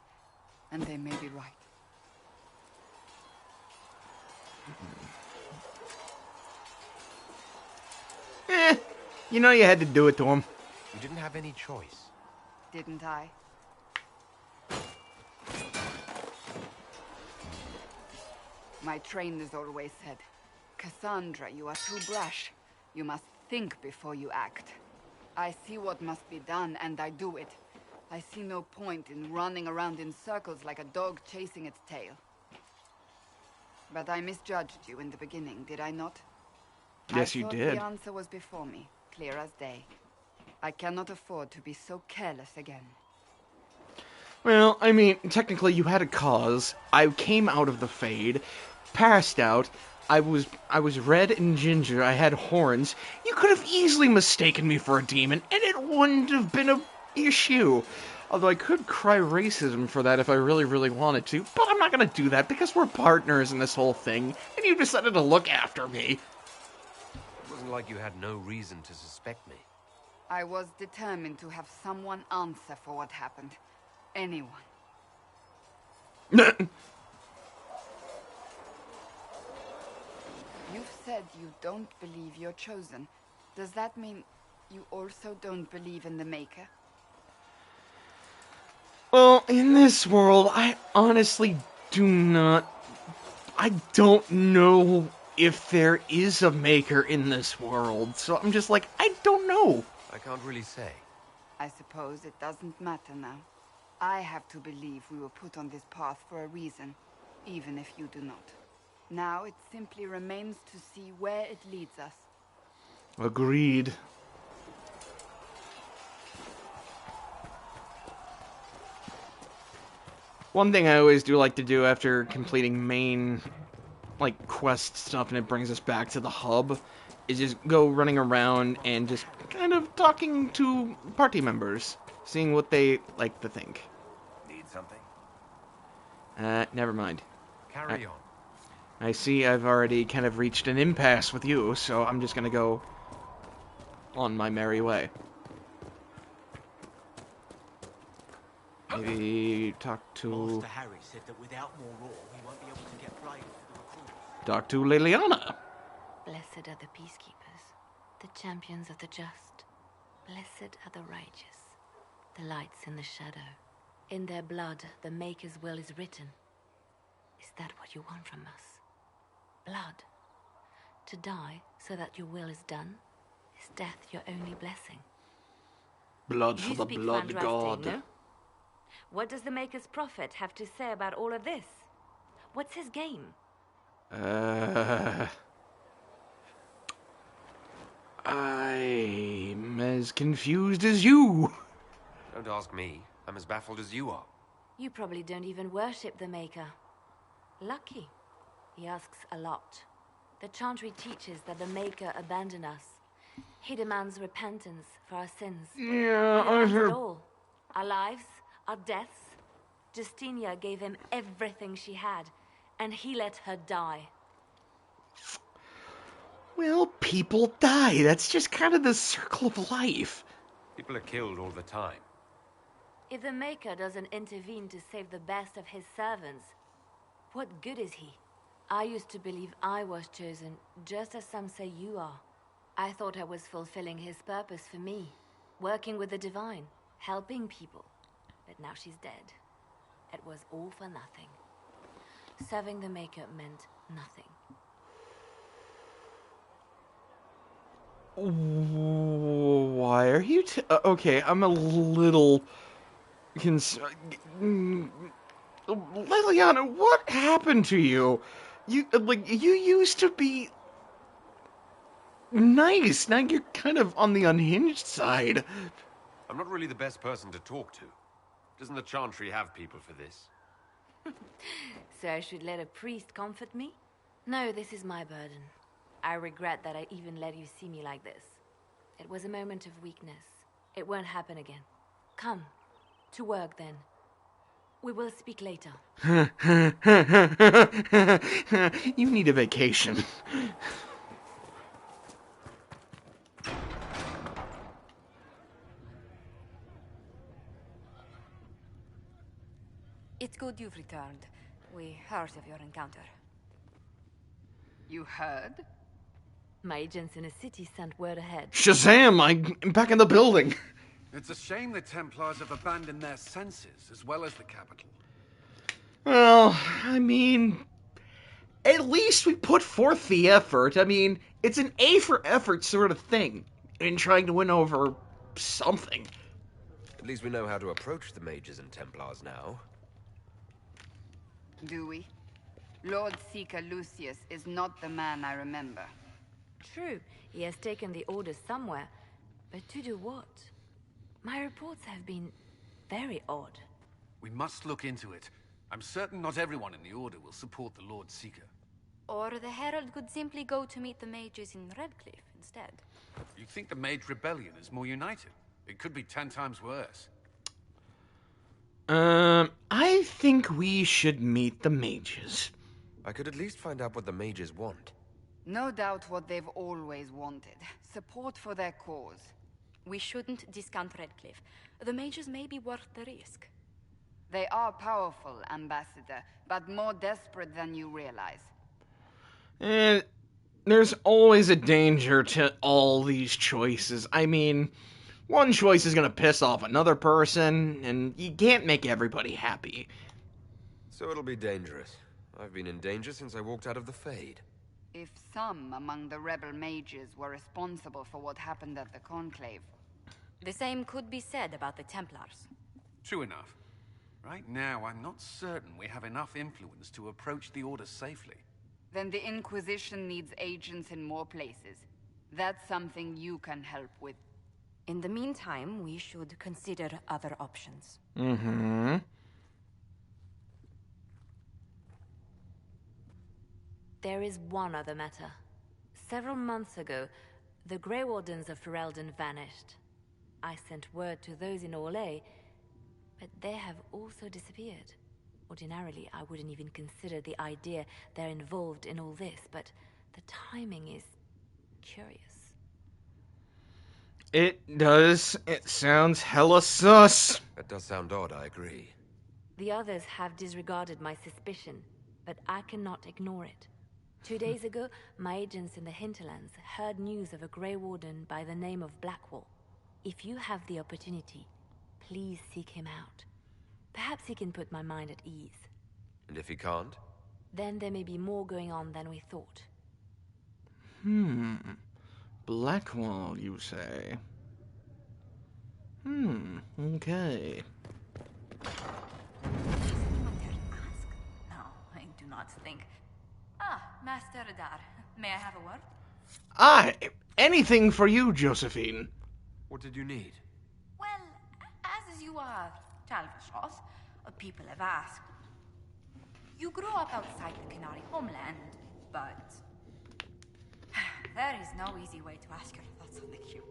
and they may be right. You know you had to do it to him. You didn't have any choice. Didn't I? My trainers always said, Cassandra, you are too brash. You must think before you act. I see what must be done, and I do it. I see no point in running around in circles like a dog chasing its tail. But I misjudged you in the beginning, did I not? Yes, you did. The answer was before me, clear as day. I cannot afford to be so careless again. Well, I mean, technically you had a cause. I came out of the Fade, passed out. I was red and ginger. I had horns. You could have easily mistaken me for a demon, and it wouldn't have been an issue. Although I could cry racism for that if I really, really wanted to. But I'm not going to do that because we're partners in this whole thing, and you decided to look after me. It wasn't like you had no reason to suspect me. I was determined to have someone answer for what happened. Anyone. You've said you don't believe you're chosen. Does that mean you also don't believe in the Maker? Well, in this world, I honestly do not... I don't know if there is a Maker in this world, so I'm just like, I don't know. I can't really say. I suppose it doesn't matter now. I have to believe we were put on this path for a reason, even if you do not. Now it simply remains to see where it leads us. Agreed. One thing I always do like to do after completing main, like, quest stuff and it brings us back to the hub is just go running around and just kind of talking to party members. seeing what they like to think. Need something? Never mind. Carry on. I see I've already kind of reached an impasse with you, so I'm just gonna go on my merry way. Maybe talk to... Master Harry said that without more ore, we won't be able to get blade for the recruits. Talk to Liliana. Blessed are the peacekeepers, the champions of the just. Blessed are the righteous, the lights in the shadow. In their blood, the Maker's will is written. Is that what you want from us? Blood. To die so that your will is done? Is death your only blessing? Blood for the blood Andraste, god. No? What does the Maker's prophet have to say about all of this? What's his game? I'm as confused as you. Don't ask me. I'm as baffled as you are. You probably don't even worship the Maker. Lucky. He asks a lot. The Chantry teaches that the Maker abandoned us. He demands repentance for our sins. Yeah, he demands it all. Our lives, our deaths. Justinia gave him everything she had, and he let her die. Well, people die. That's just kind of the circle of life. People are killed all the time. If the Maker doesn't intervene to save the best of his servants, what good is he? I used to believe I was chosen, just as some say you are. I thought I was fulfilling his purpose for me, working with the divine, helping people. But now she's dead. It was all for nothing. Serving the Maker meant nothing. Why are you... okay, I'm a little... Liliana, what happened to you? You used to be... nice. Now you're kind of on the unhinged side. I'm not really the best person to talk to. Doesn't the Chantry have people for this? So I should let a priest comfort me? No, this is my burden. I regret that I even let you see me like this. It was a moment of weakness. It won't happen again. Come. To work, then. We will speak later. You need a vacation. It's good you've returned. We heard of your encounter. You heard? My agents in the city sent word ahead. Shazam! I'm back in the building. It's a shame the Templars have abandoned their senses, as well as the capital. Well, I mean... at least we put forth the effort. I mean, it's an A for effort sort of thing. In trying to win over... something. At least we know how to approach the mages and Templars now. Do we? Lord Seeker Lucius is not the man I remember. True, he has taken the orders somewhere. But to do what? My reports have been very odd. We must look into it. I'm certain not everyone in the Order will support the Lord Seeker. Or the Herald could simply go to meet the mages in Redcliffe instead. You think the Mage Rebellion is more united? It could be 10 times worse. I think we should meet the mages. I could at least find out what the mages want. No doubt what they've always wanted. Support for their cause. We shouldn't discount Redcliffe. The mages may be worth the risk. They are powerful, Ambassador, but more desperate than you realize. And there's always a danger to all these choices. I mean, one choice is gonna piss off another person, and you can't make everybody happy. So it'll be dangerous. I've been in danger since I walked out of the Fade. If some among the rebel mages were responsible for what happened at the Conclave... The same could be said about the Templars. True enough. Right now, I'm not certain we have enough influence to approach the Order safely. Then the Inquisition needs agents in more places. That's something you can help with. In the meantime, we should consider other options. Mm-hmm. There is one other matter. Several months ago, the Grey Wardens of Ferelden vanished. I sent word to those in Orlais, but they have also disappeared. Ordinarily, I wouldn't even consider the idea they're involved in all this, but the timing is curious. It does. It sounds hella sus. That does sound odd, I agree. The others have disregarded my suspicion, but I cannot ignore it. 2 days ago, my agents in the Hinterlands heard news of a Grey Warden by the name of Blackwall. If you have the opportunity, please seek him out. Perhaps he can put my mind at ease. And if he can't? Then there may be more going on than we thought. Blackwall, you say? Okay. No, I do not think. Master Adar, may I have a word? Anything for you, Josephine. What did you need? Well, as you are Talvashos, people have asked. You grew up outside the Canary homeland, but there is no easy way to ask your thoughts on the Q.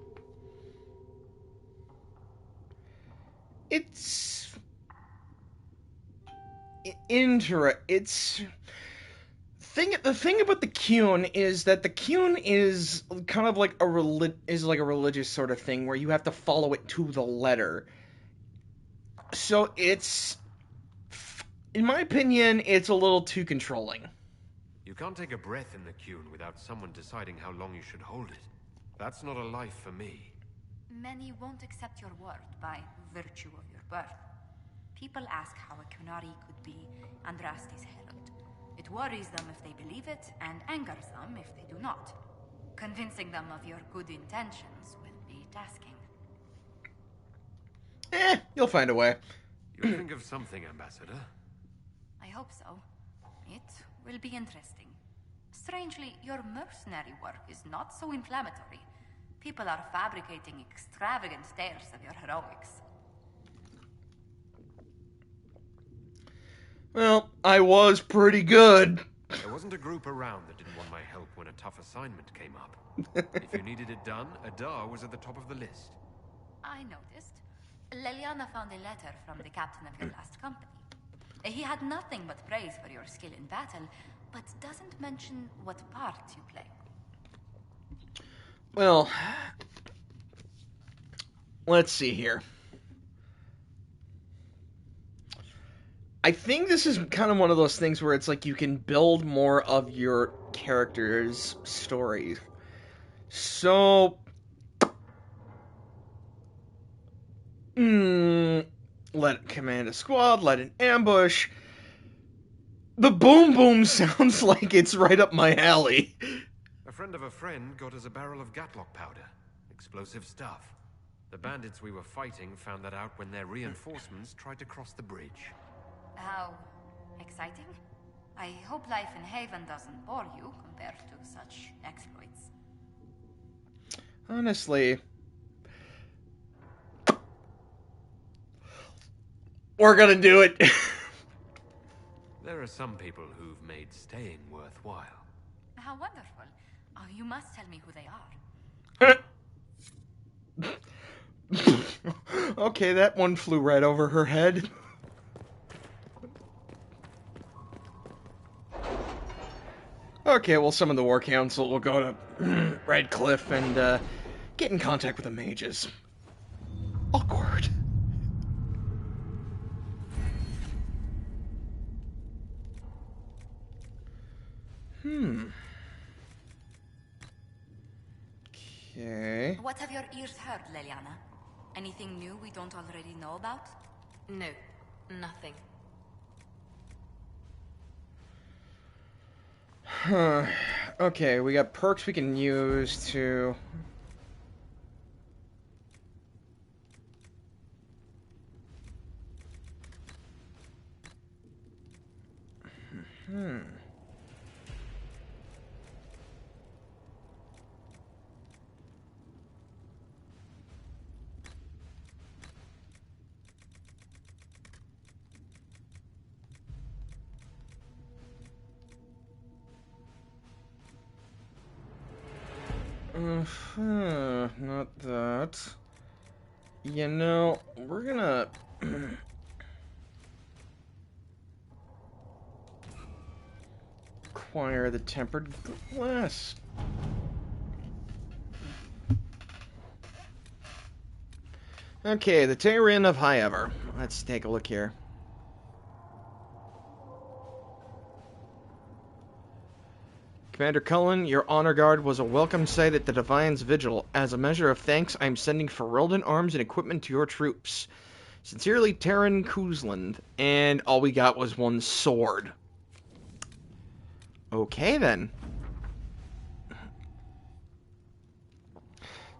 It's the thing about the Qun is that the Qun is kind of like a religious sort of thing where you have to follow it to the letter. So it's, in my opinion, it's a little too controlling. You can't take a breath in the Qun without someone deciding how long you should hold it. That's not a life for me. Many won't accept your word by virtue of your birth. People ask how a Qunari could be Andraste's herald. It worries them if they believe it, and angers them if they do not. Convincing them of your good intentions will be tasking. You'll find a way. You'll think of something, Ambassador. I hope so. It will be interesting. Strangely, your mercenary work is not so inflammatory. People are fabricating extravagant tales of your heroics. Well, I was pretty good. There wasn't a group around that didn't want my help when a tough assignment came up. If you needed it done, Adar was at the top of the list. I noticed. Leliana found a letter from the captain of your last company. He had nothing but praise for your skill in battle, but doesn't mention what part you play. Well, let's see here. I think this is kind of one of those things where it's like you can build more of your character's story. So, let command a squad, let an ambush. The boom boom sounds like it's right up my alley. A friend of a friend got us a barrel of Gatlock powder. Explosive stuff. The bandits we were fighting found that out when their reinforcements tried to cross the bridge. How exciting. I hope life in Haven doesn't bore you compared to such exploits. Honestly, we're gonna do it. There are some people who've made staying worthwhile. How wonderful. Oh, you must tell me who they are. Okay, that one flew right over her head. Okay, well, some of the War Council will go to Redcliffe and get in contact with the mages. Awkward. Okay. What have your ears heard, Leliana? Anything new we don't already know about? No, nothing. Huh. Okay, we got perks we can use to... Not that. You know, we're gonna... acquire the tempered glass. Okay, the Terran of Highever. Let's take a look here. Commander Cullen, your honor guard was a welcome sight at the Divine's Vigil. As a measure of thanks, I am sending Ferelden arms and equipment to your troops. Sincerely, Terran Kuzland. And all we got was one sword. Okay, then.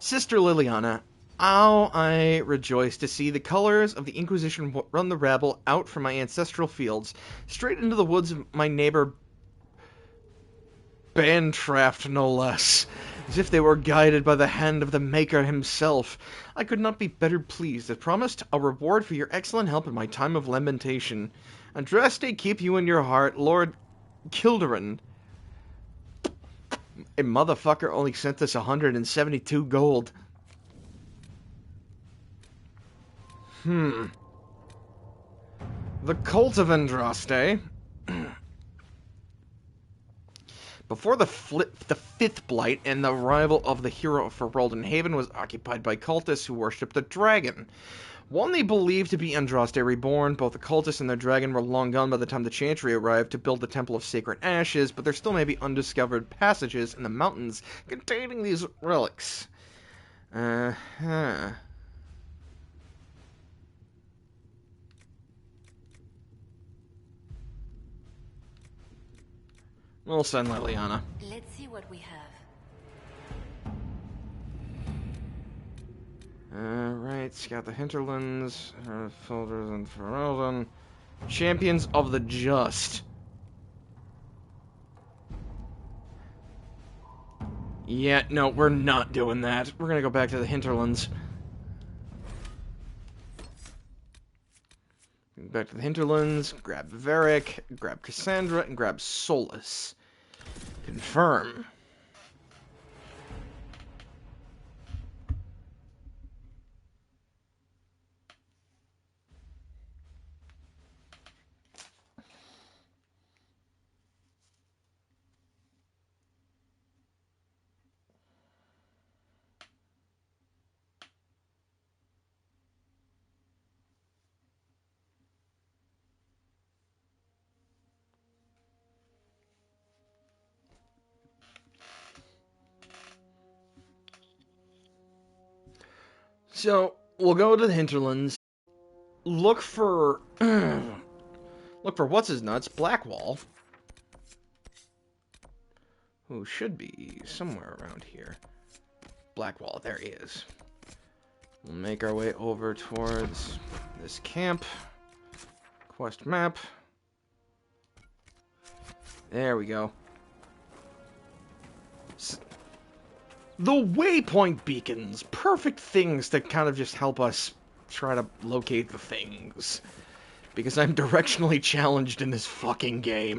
Sister Liliana, how I rejoice to see the colors of the Inquisition run the rabble out from my ancestral fields, straight into the woods of my neighbor Bantraft, no less, as if they were guided by the hand of the Maker himself. I could not be better pleased. As promised, a reward for your excellent help in my time of lamentation. Andraste keep you in your heart, Lord Kildoran. A motherfucker only sent us 172 gold. The Cult of Andraste. Before the Fifth Blight and the arrival of the hero of Ferelden, Haven was occupied by cultists who worshipped the dragon. One they believed to be Andraste reborn. Both the cultists and their dragon were long gone by the time the Chantry arrived to build the Temple of Sacred Ashes, but there still may be undiscovered passages in the mountains containing these relics. We'll send Liliana. Let's see what we have. Alright, scout the Hinterlands, Filters and Ferelden. Champions of the Just. Yeah, no, we're not doing that. We're gonna go back to the Hinterlands. Back to the Hinterlands, grab Varric, grab Cassandra, and grab Solus. Confirm. So, we'll go to the Hinterlands, look for what's-his-nuts, Blackwall, who should be somewhere around here. Blackwall, there he is. We'll make our way over towards this camp, quest map. There we go. The waypoint beacons, perfect things to kind of just help us try to locate the things. Because I'm directionally challenged in this fucking game.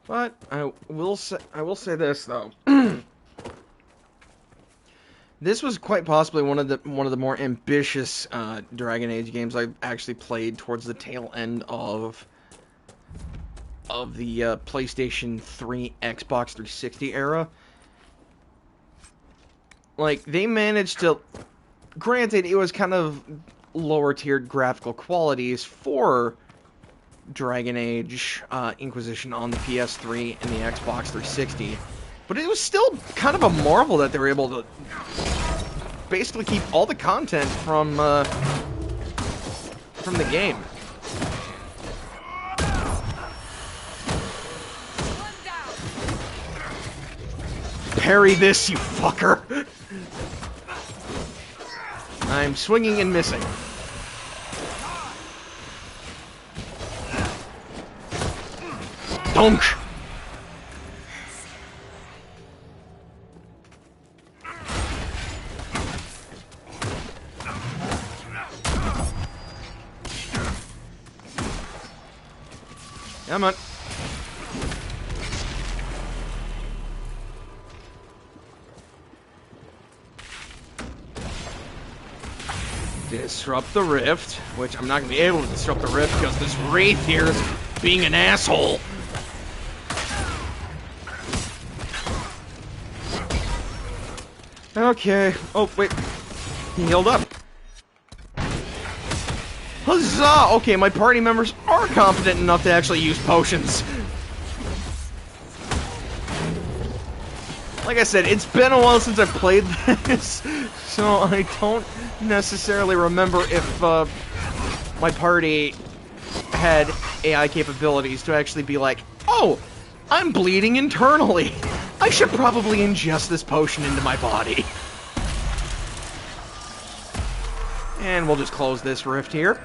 But I will say this though. This was quite possibly one of the more ambitious Dragon Age games I've actually played towards the tail end of the PlayStation 3, Xbox 360 era. Like, they managed to... Granted, it was kind of lower-tiered graphical qualities for Dragon Age Inquisition on the PS3 and the Xbox 360, but it was still kind of a marvel that they were able to basically keep all the content from the game. Parry this, you fucker! I'm swinging and missing. Donk! Come on. disrupt the rift, which I'm not going to be able to disrupt the rift because this wraith here is being an asshole. Okay. Oh, wait. He healed up. Huzzah! Okay, my party members are competent enough to actually use potions. Like I said, it's been a while since I've played this, so I don't necessarily remember if my party had AI capabilities to actually be like, oh, I'm bleeding internally. I should probably ingest this potion into my body. And we'll just close this rift here.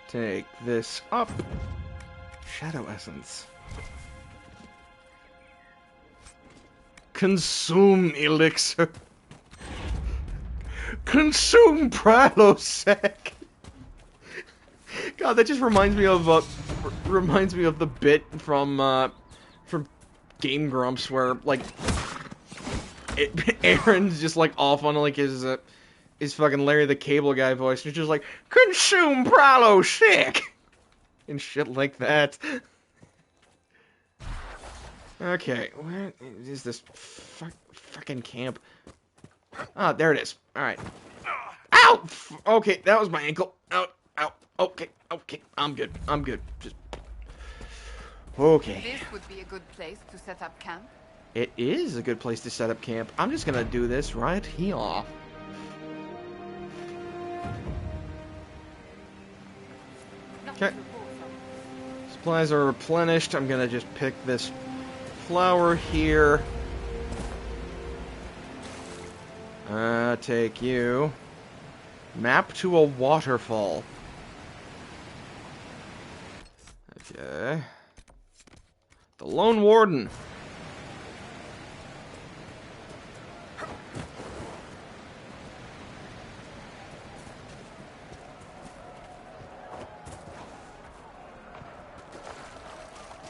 Take this up. Shadow Essence. Consume Elixir. Consume Pralosec. God, that just reminds me of the bit from Game Grumps where like Aaron's just like off on like his fucking Larry the Cable Guy voice, and it's just like consume Pralosec and shit like that. Okay, where is this fucking camp? Ah, there it is. All right. Ow! Okay, that was my ankle. Out. Ow. Okay. I'm good. Just okay. This would be a good place to set up camp. It is a good place to set up camp. I'm just gonna do this right here. Okay. Supplies are replenished. I'm gonna just pick this flower here. Take you. Map to a waterfall. Okay. The Lone Warden.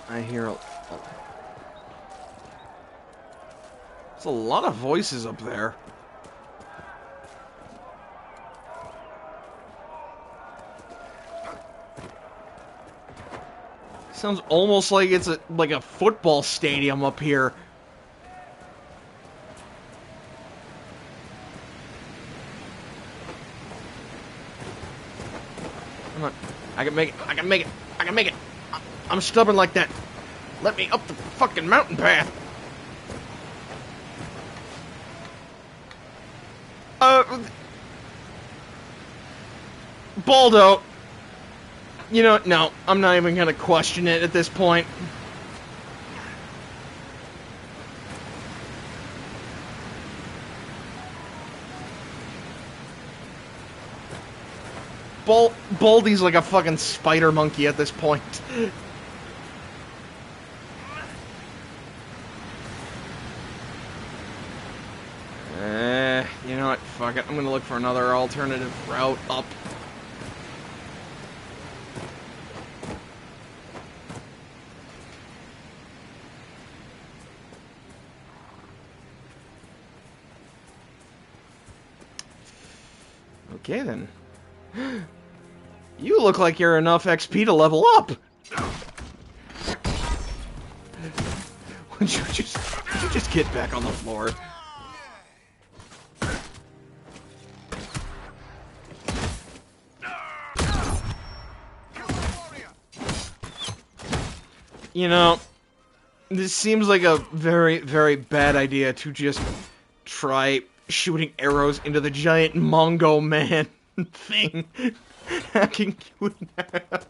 I hear there's a lot of voices up there. Sounds almost like it's like a football stadium up here. Come on. I can make it. I'm stubborn like that. Let me up the fucking mountain path. Baldo. You know, no, I'm not even gonna question it at this point. Baldy's like a fucking spider monkey at this point. You know what? Fuck it. I'm gonna look for another alternative route up. Okay, then. You look like you're enough XP to level up! Would you just get back on the floor? You know, this seems like a very, very bad idea to just try shooting arrows into the giant Mongo man thing. Hacking you in half.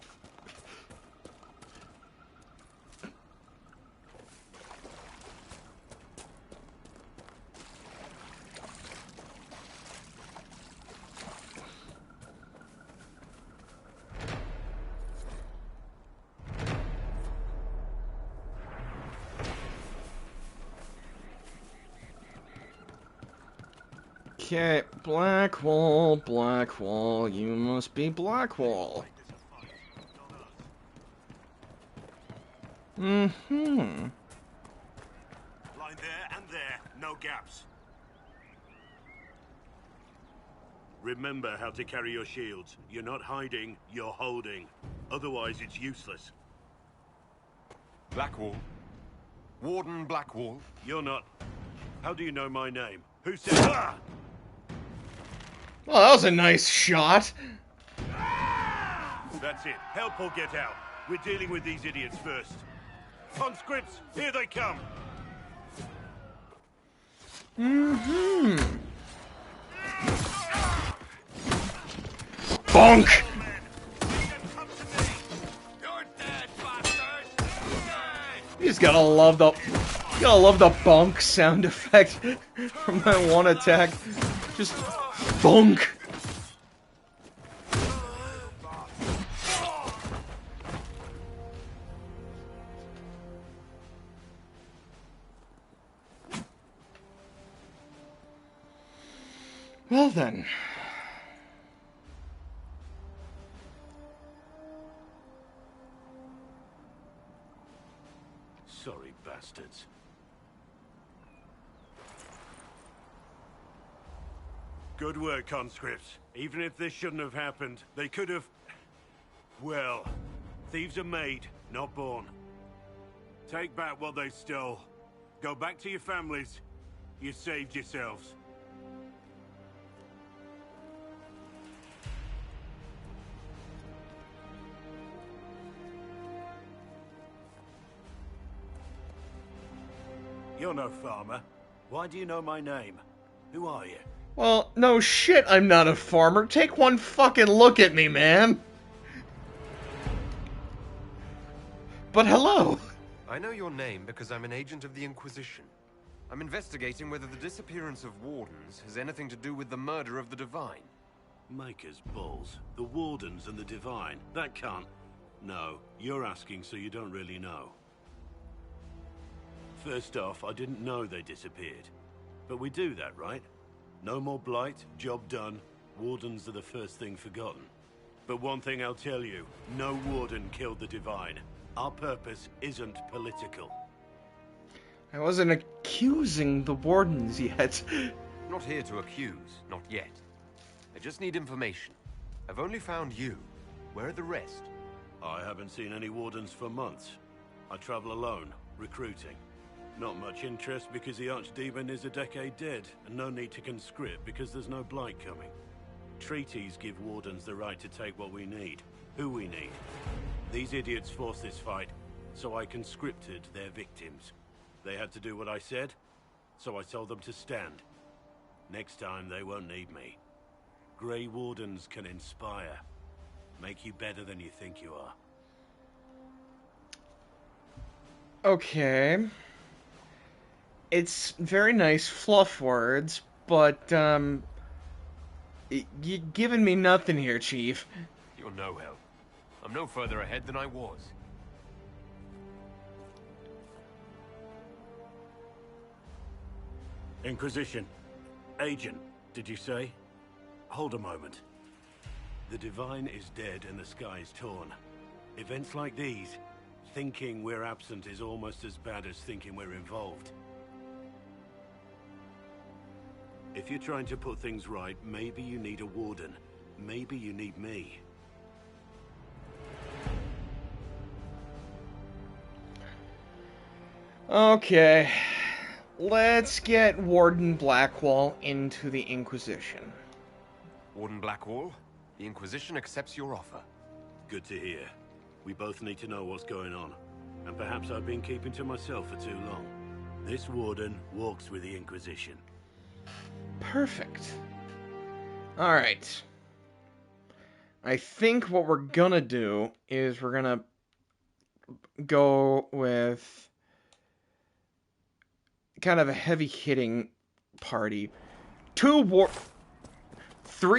Okay, Blackwall, you must be Blackwall. Mm-hmm. gaps. Remember how to carry your shields. You're not hiding, you're holding. Otherwise, it's useless. Blackwall. Warden Blackwall. You're not. How do you know my name? Who said... Ah! Well, that was a nice shot. That's it. Help or get out. We're dealing with these idiots first. Conscripts, here they come. Bonk! You just gotta love the bonk sound effect from that one attack. Just bonk. Well then. Sorry, bastards. Good work, conscripts. Even if this shouldn't have happened, they could have... Well, thieves are made, not born. Take back what they stole. Go back to your families. You saved yourselves. You're no farmer. Why do you know my name? Who are you? Well, no shit, I'm not a farmer. Take one fucking look at me, man. But hello. I know your name because I'm an agent of the Inquisition. I'm investigating whether the disappearance of Wardens has anything to do with the murder of the Divine. Maker's balls. The Wardens and the Divine. That can't... No, you're asking so you don't really know. First off, I didn't know they disappeared. But we do that, right? No more blight, job done. Wardens are the first thing forgotten. But one thing I'll tell you, no Warden killed the Divine. Our purpose isn't political. I wasn't accusing the Wardens yet. Not here to accuse, not yet. I just need information. I've only found you. Where are the rest? I haven't seen any Wardens for months. I travel alone, recruiting. Not much interest because the Archdemon is a decade dead, and no need to conscript because there's no blight coming. Treaties give Wardens the right to take what we need, who we need. These idiots forced this fight, so I conscripted their victims. They had to do what I said, so I told them to stand. Next time they won't need me. Grey Wardens can inspire, make you better than you think you are. Okay. It's very nice fluff words, but, you're giving me nothing here, Chief. You're no help. I'm no further ahead than I was. Inquisition. Agent, did you say? Hold a moment. The Divine is dead and the sky is torn. Events like these, thinking we're absent is almost as bad as thinking we're involved. If you're trying to put things right, maybe you need a Warden. Maybe you need me. Okay. Let's get Warden Blackwall into the Inquisition. Warden Blackwall, the Inquisition accepts your offer. Good to hear. We both need to know what's going on. And perhaps I've been keeping to myself for too long. This Warden walks with the Inquisition. Perfect. Alright. I think what we're gonna do is we're gonna go with kind of a heavy-hitting party. 3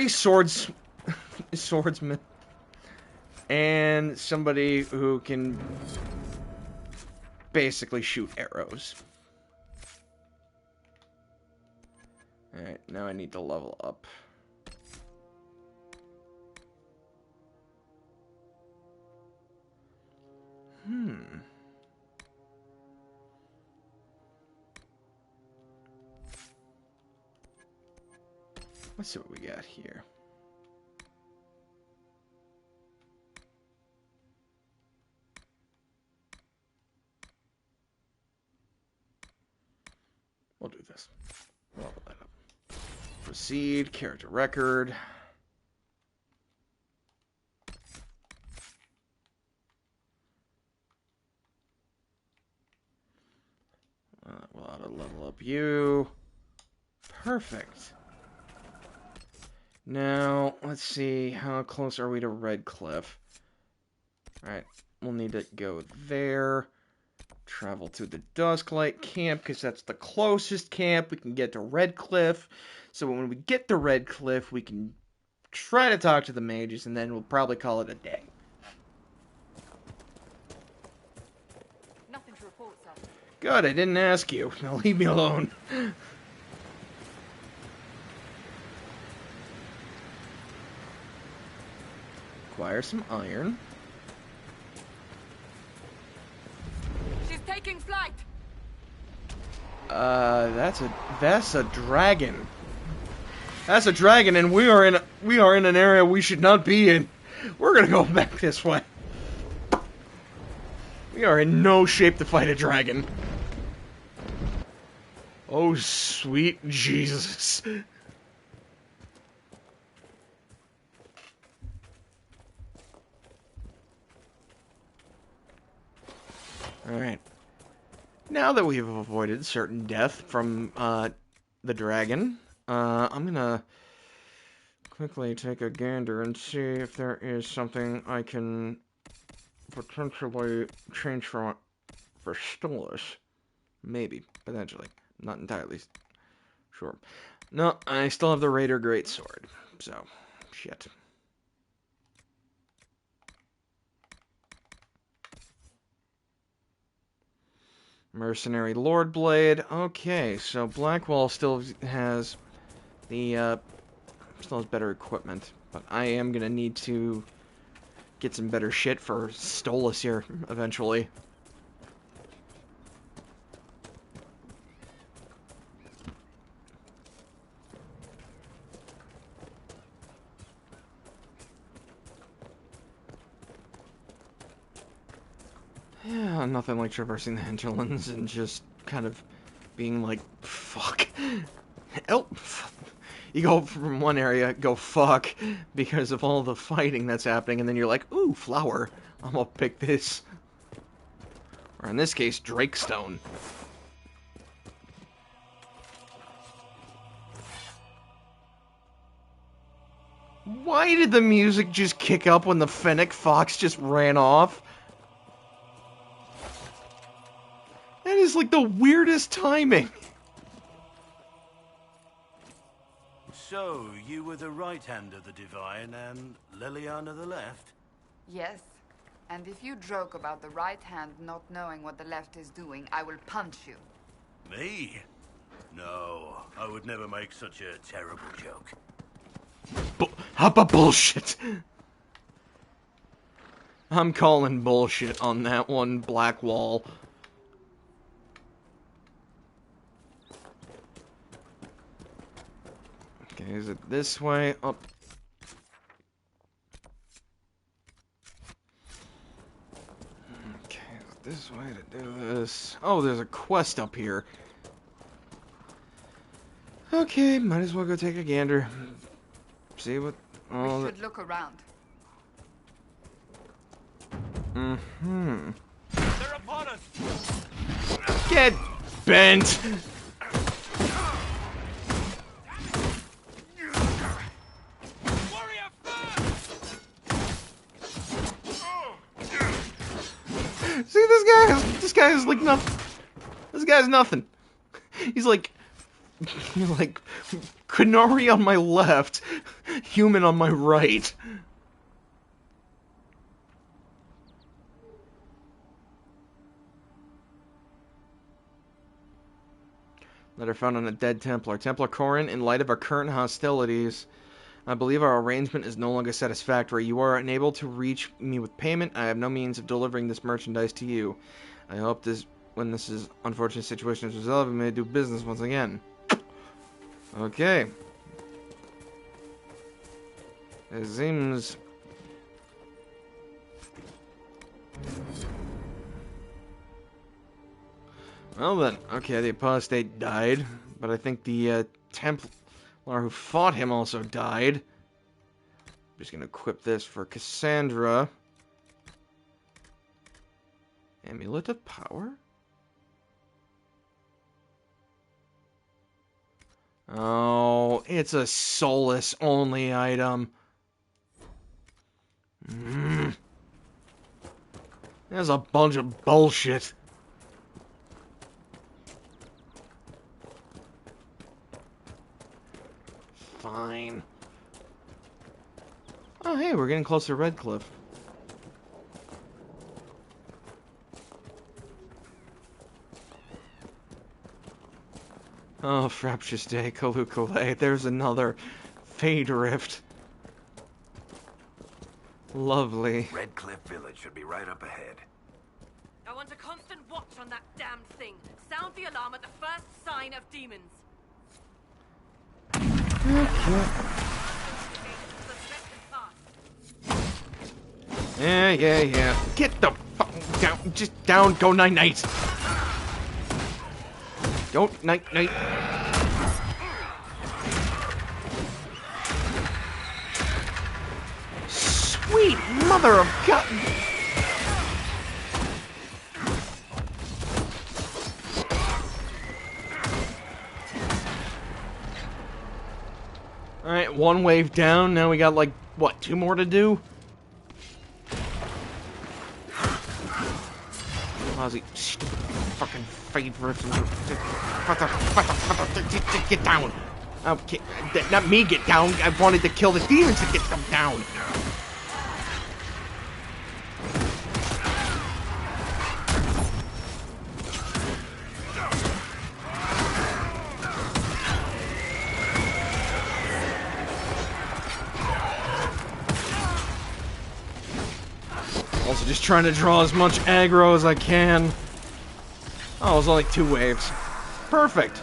swordsmen, and somebody who can basically shoot arrows. Alright, now I need to level up. Let's see what we got here. We'll do this. We'll level that up. Proceed, character record. We'll auto level up you. Perfect. Now, let's see, how close are we to Red Cliff? Alright, we'll need to go there. Travel to the Dusklight camp, because that's the closest camp we can get to Red Cliff. So when we get to Red Cliff, we can try to talk to the mages, and then we'll probably call it a day. Nothing to report, sir. Good, I didn't ask you. Now leave me alone. Acquire some iron. She's taking flight. That's a dragon. That's a dragon, and we are in an area we should not be in. We're gonna go back this way. We are in no shape to fight a dragon. Oh, sweet Jesus. Alright. Now that we've avoided certain death from the dragon, I'm gonna quickly take a gander and see if there is something I can potentially change for Stolas. Maybe, potentially. Not entirely sure. No, I still have the Raider Greatsword, so shit. Mercenary Lord Blade. Okay, so Blackwall still has the still has better equipment, but I am gonna need to get some better shit for Stolas here eventually. Yeah, nothing like traversing the Hinterlands and just kind of being like, fuck. Oh, you go from one area, go fuck, because of all the fighting that's happening, and then you're like, ooh, flower. I'm gonna pick this. Or in this case, Drakestone. Why did the music just kick up when the Fennec Fox just ran off? That is like the weirdest timing. So, you were the right hand of the Divine and Leliana the left? Yes. And if you joke about the right hand not knowing what the left is doing, I will punch you. Me? No, I would never make such a terrible joke. How about bullshit? I'm calling bullshit on that one, Blackwall. Okay, is it this way? Up. Okay, is it this way to do this? Oh, there's a quest up here. Okay, might as well go take a gander. See what... We should look around. Mm-hmm. They're upon us! Get bent! See, this guy is like nothing. This guy's nothing. He's like Canary on my left, human on my right. Letter found on a dead Templar. Templar Corin, in light of our current hostilities, I believe our arrangement is no longer satisfactory. You are unable to reach me with payment. I have no means of delivering this merchandise to you. I hope when this unfortunate situation is resolved, we may do business once again. Okay. It seems... Well then, okay, the apostate died, but I think the Templar who fought him also died. I'm just gonna equip this for Cassandra. Amulet of Power? Oh, it's a soulless only item. There's a bunch of bullshit. Fine. Oh, hey, we're getting close to Redcliffe. Oh, fraptious day, Kalukale. There's another Fade Rift. Lovely. Redcliffe Village should be right up ahead. I want a constant watch on that damned thing. Sound the alarm at the first sign of demons. Yeah. Get the fuck down. Just down. Go night-night. Don't night-night. Sweet mother of God. Alright, one wave down. Now we got, like, what, 2 more to do? Ozzy, stupid fucking favorites. Get down. Okay, not me get down. I wanted to kill the demons to get them down. Also just trying to draw as much aggro as I can. Oh, it was only 2 waves. Perfect.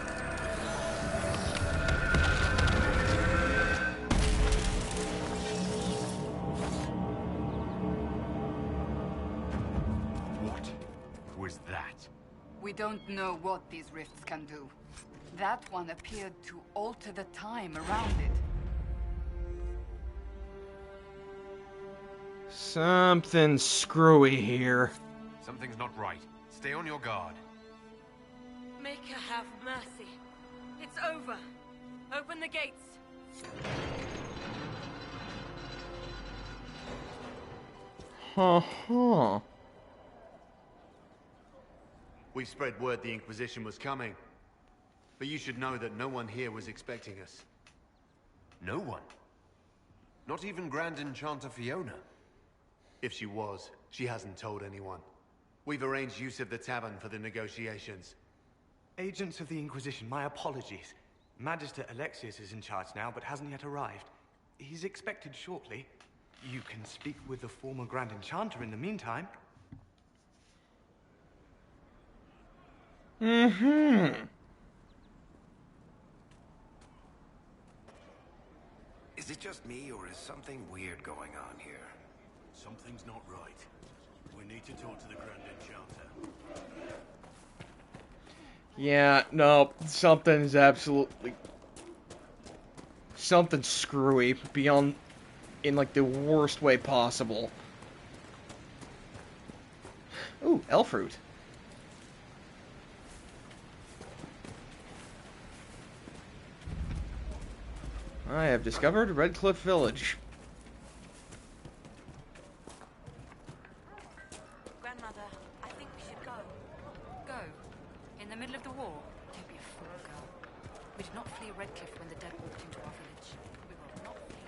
What was that? We don't know what these rifts can do. That one appeared to alter the time around it. Something screwy here. Something's not right. Stay on your guard. Make her have mercy. It's over. Open the gates. Huh. We spread word the Inquisition was coming. But you should know that no one here was expecting us. No one? Not even Grand Enchanter Fiona? If she was, she hasn't told anyone. We've arranged use of the tavern for the negotiations. Agents of the Inquisition, my apologies. Magister Alexius is in charge now, but hasn't yet arrived. He's expected shortly. You can speak with the former Grand Enchanter in the meantime. Is it just me, or is something weird going on here? Something's not right. We need to talk to the Grand Enchanter. Yeah, no, something's absolutely... something screwy beyond... in, like, the worst way possible. Ooh, elf fruit. I have discovered Redcliffe Village. Grandmother, I think we should go. Go? In the middle of the war? Don't be a fool, girl. We did not flee Redcliffe when the dead walked into our village. We will not flee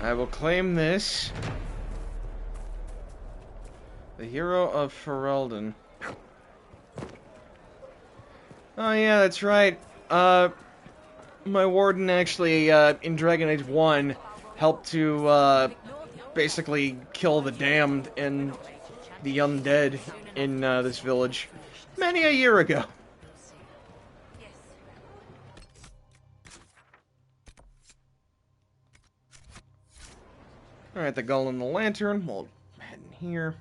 now. I will claim this. The hero of Ferelden. Oh yeah, that's right. My warden actually, in Dragon Age 1, helped to, basically kill the damned and the undead in, this village many a year ago. Alright, the gull and the lantern. We'll head in here.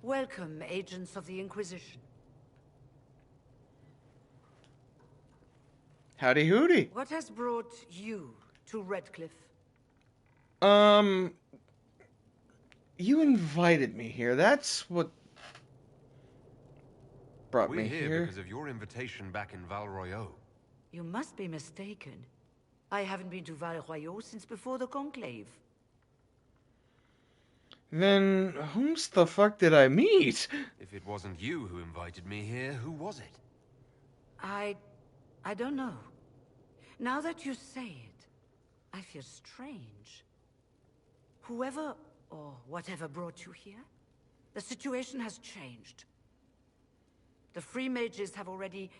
Welcome, agents of the Inquisition. Howdy hoody. What has brought you to Redcliffe? You invited me here. That's what brought We're me here here. because of your invitation back in Val Royeaux. You must be mistaken. I haven't been to Val Royeaux since before the Conclave. Then whom's the fuck did I meet? If it wasn't you who invited me here, who was it? I don't know. Now that you say it, I feel strange. Whoever or whatever brought you here, the situation has changed. The Free Mages have already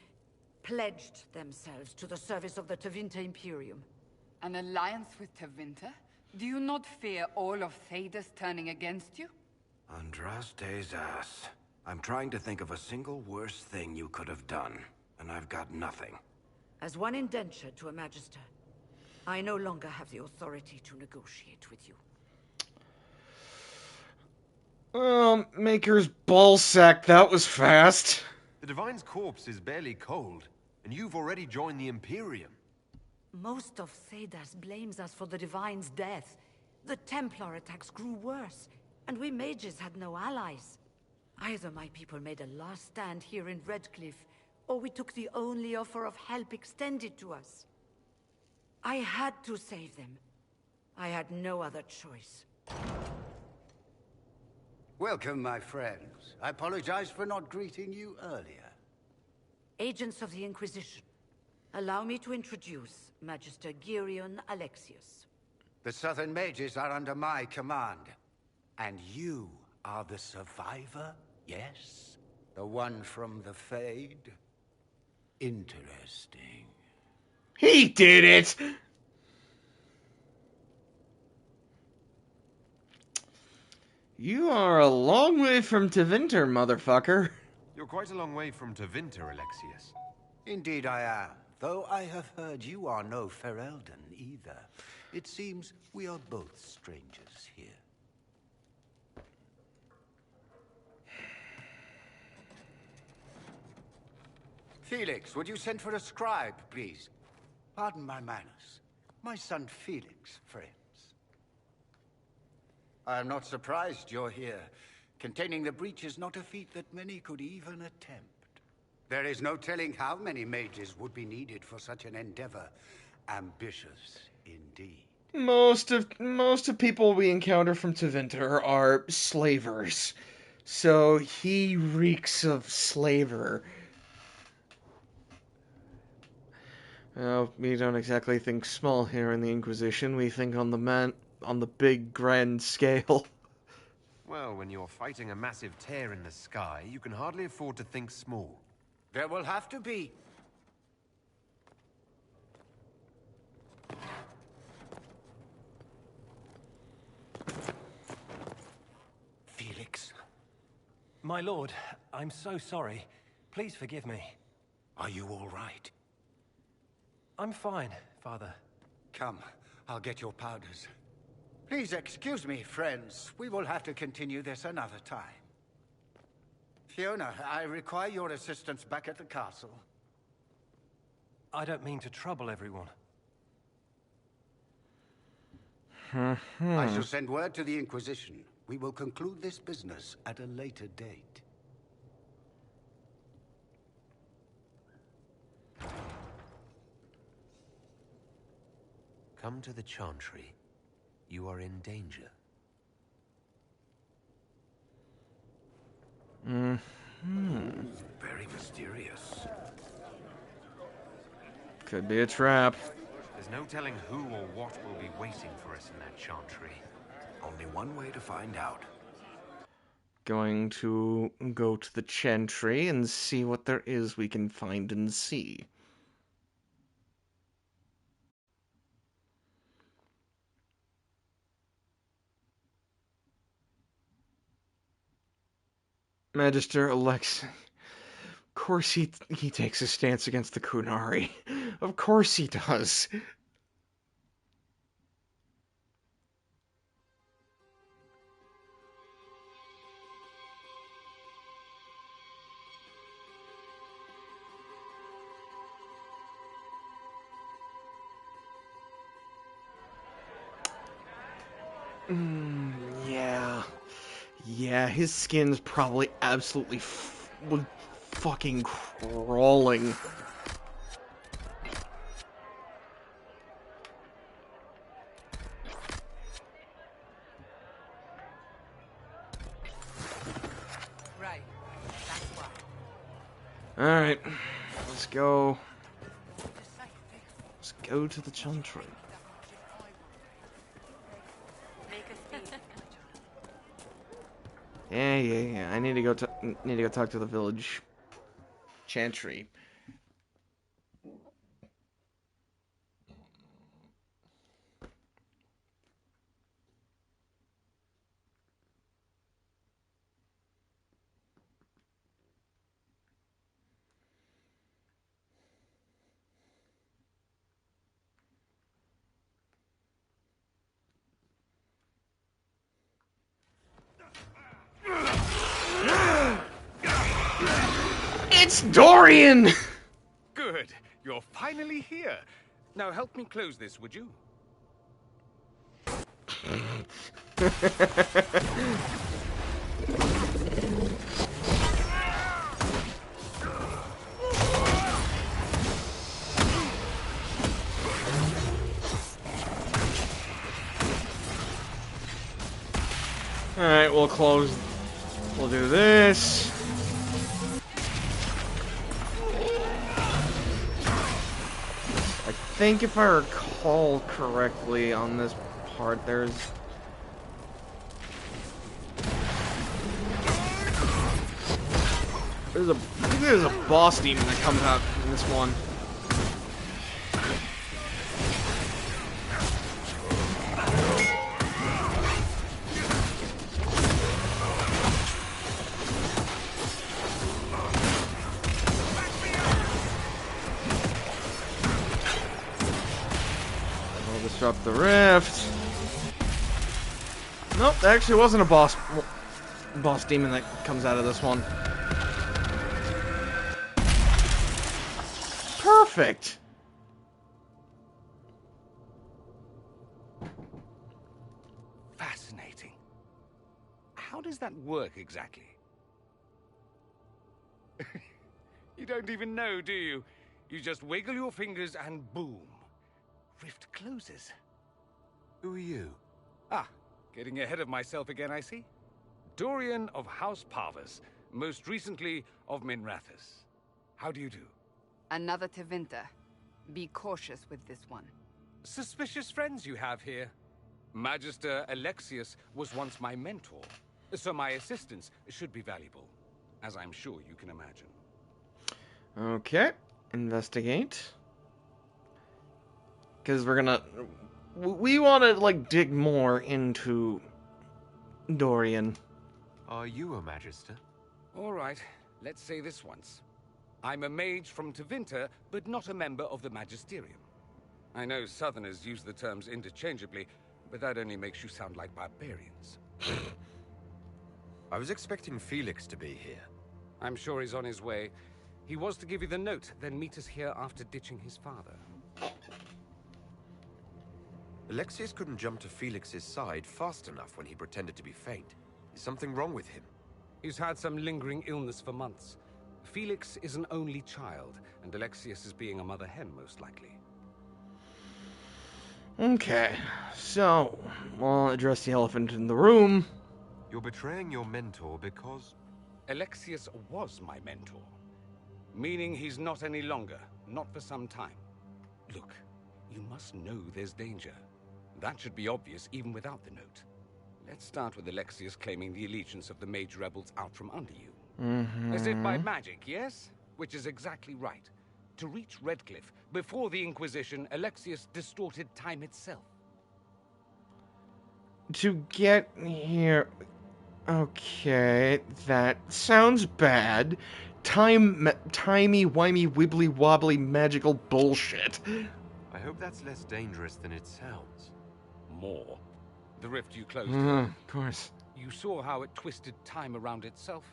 pledged themselves to the service of the Tevinter Imperium. An alliance with Tevinter? Do you not fear all of Thedas turning against you? Andraste's ass. I'm trying to think of a single worse thing you could have done, and I've got nothing. As one indenture to a Magister, I no longer have the authority to negotiate with you. Well, Maker's ballsack, that was fast. The Divine's corpse is barely cold, and you've already joined the Imperium. Most of Thedas blames us for the Divine's death. The Templar attacks grew worse, and we mages had no allies. Either my people made a last stand here in Redcliffe, or we took the only offer of help extended to us. I had to save them. I had no other choice. Welcome, my friends. I apologize for not greeting you earlier. Agents of the Inquisition, allow me to introduce Magister Girion Alexius. The Southern Mages are under my command. And you are the survivor, yes? The one from the Fade? Interesting. He did it! You are a long way from Tevinter, motherfucker. You're quite a long way from Tevinter, Alexius. Indeed I am. Though I have heard you are no Ferelden either. It seems we are both strangers here. Felix, would you send for a scribe, please? Pardon my manners. My son Felix, friends. I am not surprised you're here. Containing the breach is not a feat that many could even attempt. There is no telling how many mages would be needed for such an endeavor. Ambitious, indeed. Most of people we encounter from Tevinter are slavers. So he reeks of slaver. Well, we don't exactly think small here in the Inquisition. We think on the big grand scale. Well, when you're fighting a massive tear in the sky, you can hardly afford to think small. There will have to be. Felix. My lord, I'm so sorry. Please forgive me. Are you all right? I'm fine, Father. Come, I'll get your powders. Please excuse me, friends. We will have to continue this another time. Fiona, I require your assistance back at the castle. I don't mean to trouble everyone. I shall send word to the Inquisition. We will conclude this business at a later date. Come to the Chantry. You are in danger. Very mysterious. Could be a trap. The There's no telling who or what will be waiting for us in that chantry. Only one way to find out. Going to go to the chantry and see what there is we can find and see. Magister Alex. Of course he takes a stance against the Kunari. Of course he does. Yeah. Yeah, his skin's probably absolutely fucking crawling. Right. That's why. Alright. Let's go. Let's go to the chantry. Yeah. I need to go talk to the village chantry. It's Dorian! Good. You're finally here. Now help me close this, would you? Alright, we'll close. We'll do this. I think if I recall correctly on this part, there's a boss demon that comes out in this one. I'll disrupt the rift. Nope, there actually wasn't a boss demon that comes out of this one. Perfect. Fascinating. How does that work exactly? You don't even know, do you? You just wiggle your fingers and boom. Rift closes. Who are you? Ah, getting ahead of myself again, I see. Durellion of House Parvus, most recently of Minrathous. How do you do? Another Tevinter. Be cautious with this one. Suspicious friends you have here. Magister Alexius was once my mentor, so my assistance should be valuable, as I'm sure you can imagine. Okay, investigate. Because we want to, like, dig more into Dorian. Are you a Magister? All right, let's say this once. I'm a mage from Tevinter, but not a member of the Magisterium. I know Southerners use the terms interchangeably, but that only makes you sound like barbarians. I was expecting Felix to be here. I'm sure he's on his way. He was to give you the note, then meet us here after ditching his father. Alexius couldn't jump to Felix's side fast enough when he pretended to be faint. Is something wrong with him? He's had some lingering illness for months. Felix is an only child, and Alexius is being a mother hen, most likely. Okay, so we'll address the elephant in the room. You're betraying your mentor because... Alexius was my mentor. Meaning he's not any longer. Not for some time. Look, You must know there's danger. That should be obvious even without the note. Let's start with Alexius claiming the allegiance of the mage rebels out from under you. As if by magic, yes? Which is exactly right. To reach Redcliffe, before the Inquisition, Alexius distorted time itself. To get here... Okay, that sounds bad. Timey-wimey, wibbly-wobbly magical bullshit. I hope that's less dangerous than it sounds. More. The rift you closed. Of course. You saw how it twisted time around itself,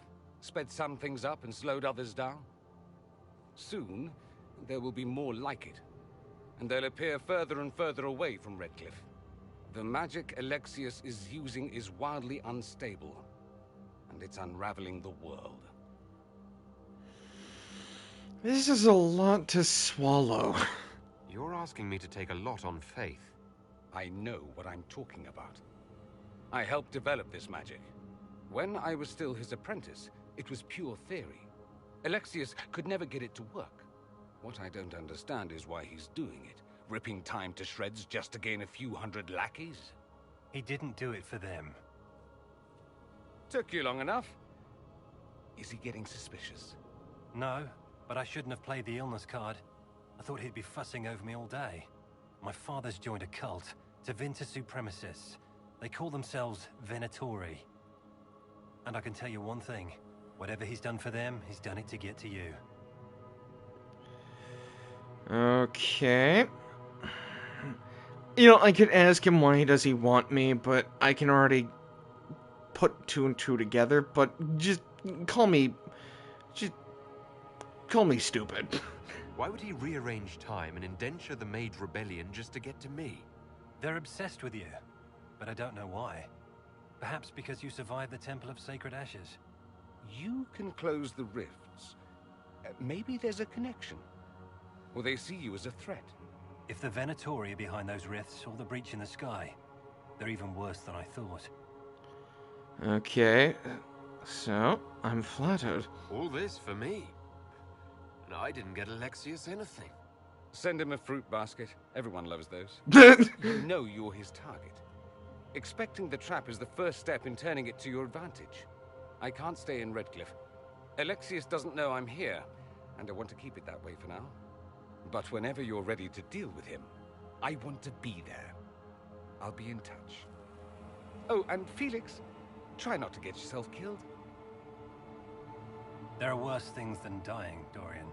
sped some things up and slowed others down. Soon, there will be more like it, and they'll appear further and further away from Redcliffe. The magic Alexius is using is wildly unstable, and it's unraveling the world. This is a lot to swallow. You're asking me to take a lot on faith. I know what I'm talking about. I helped develop this magic. When I was still his apprentice, it was pure theory. Alexius could never get it to work. What I don't understand is why he's doing it, ripping time to shreds just to gain a few hundred lackeys. He didn't do it for them. Took you long enough. Is he getting suspicious? No, but I shouldn't have played the illness card. I thought he'd be fussing over me all day. My father's joined a cult, Tevinter Supremacists. They call themselves Venatori. And I can tell you one thing. Whatever he's done for them, he's done it to get to you. Okay. You know, I could ask him why does he want me, but I can already put two and two together, but just call me stupid. Why would he rearrange time and indenture the Mage Rebellion just to get to me? They're obsessed with you, but I don't know why. Perhaps because you survived the Temple of Sacred Ashes. You can close the rifts. Maybe there's a connection. Or they see you as a threat. If the Venatori are behind those rifts or the breach in the sky, they're even worse than I thought. Okay, so I'm flattered. All this for me. And I didn't get Alexius anything. Send him a fruit basket. Everyone loves those. You know you're his target. Expecting the trap is the first step in turning it to your advantage. I can't stay in Redcliffe. Alexius doesn't know I'm here, and I want to keep it that way for now. But whenever you're ready to deal with him, I want to be there. I'll be in touch. Oh, and Felix, try not to get yourself killed. There are worse things than dying, Dorian.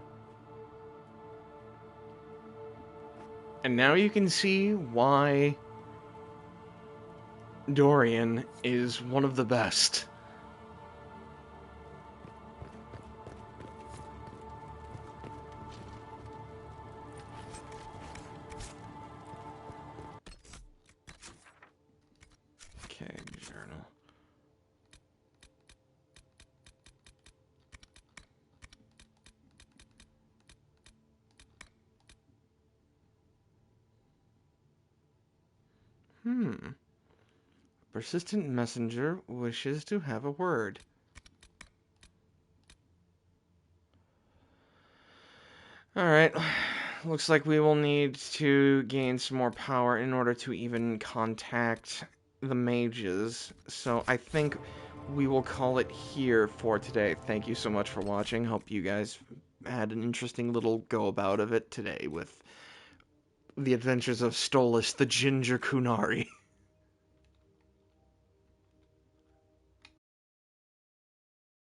And now you can see why Dorian is one of the best. Okay, journal. Persistent messenger wishes to have a word. Alright, looks like we will need to gain some more power in order to even contact the mages. So I think we will call it here for today. Thank you so much for watching. Hope you guys had an interesting little go-about of it today with the adventures of Stolas the Ginger Kunari.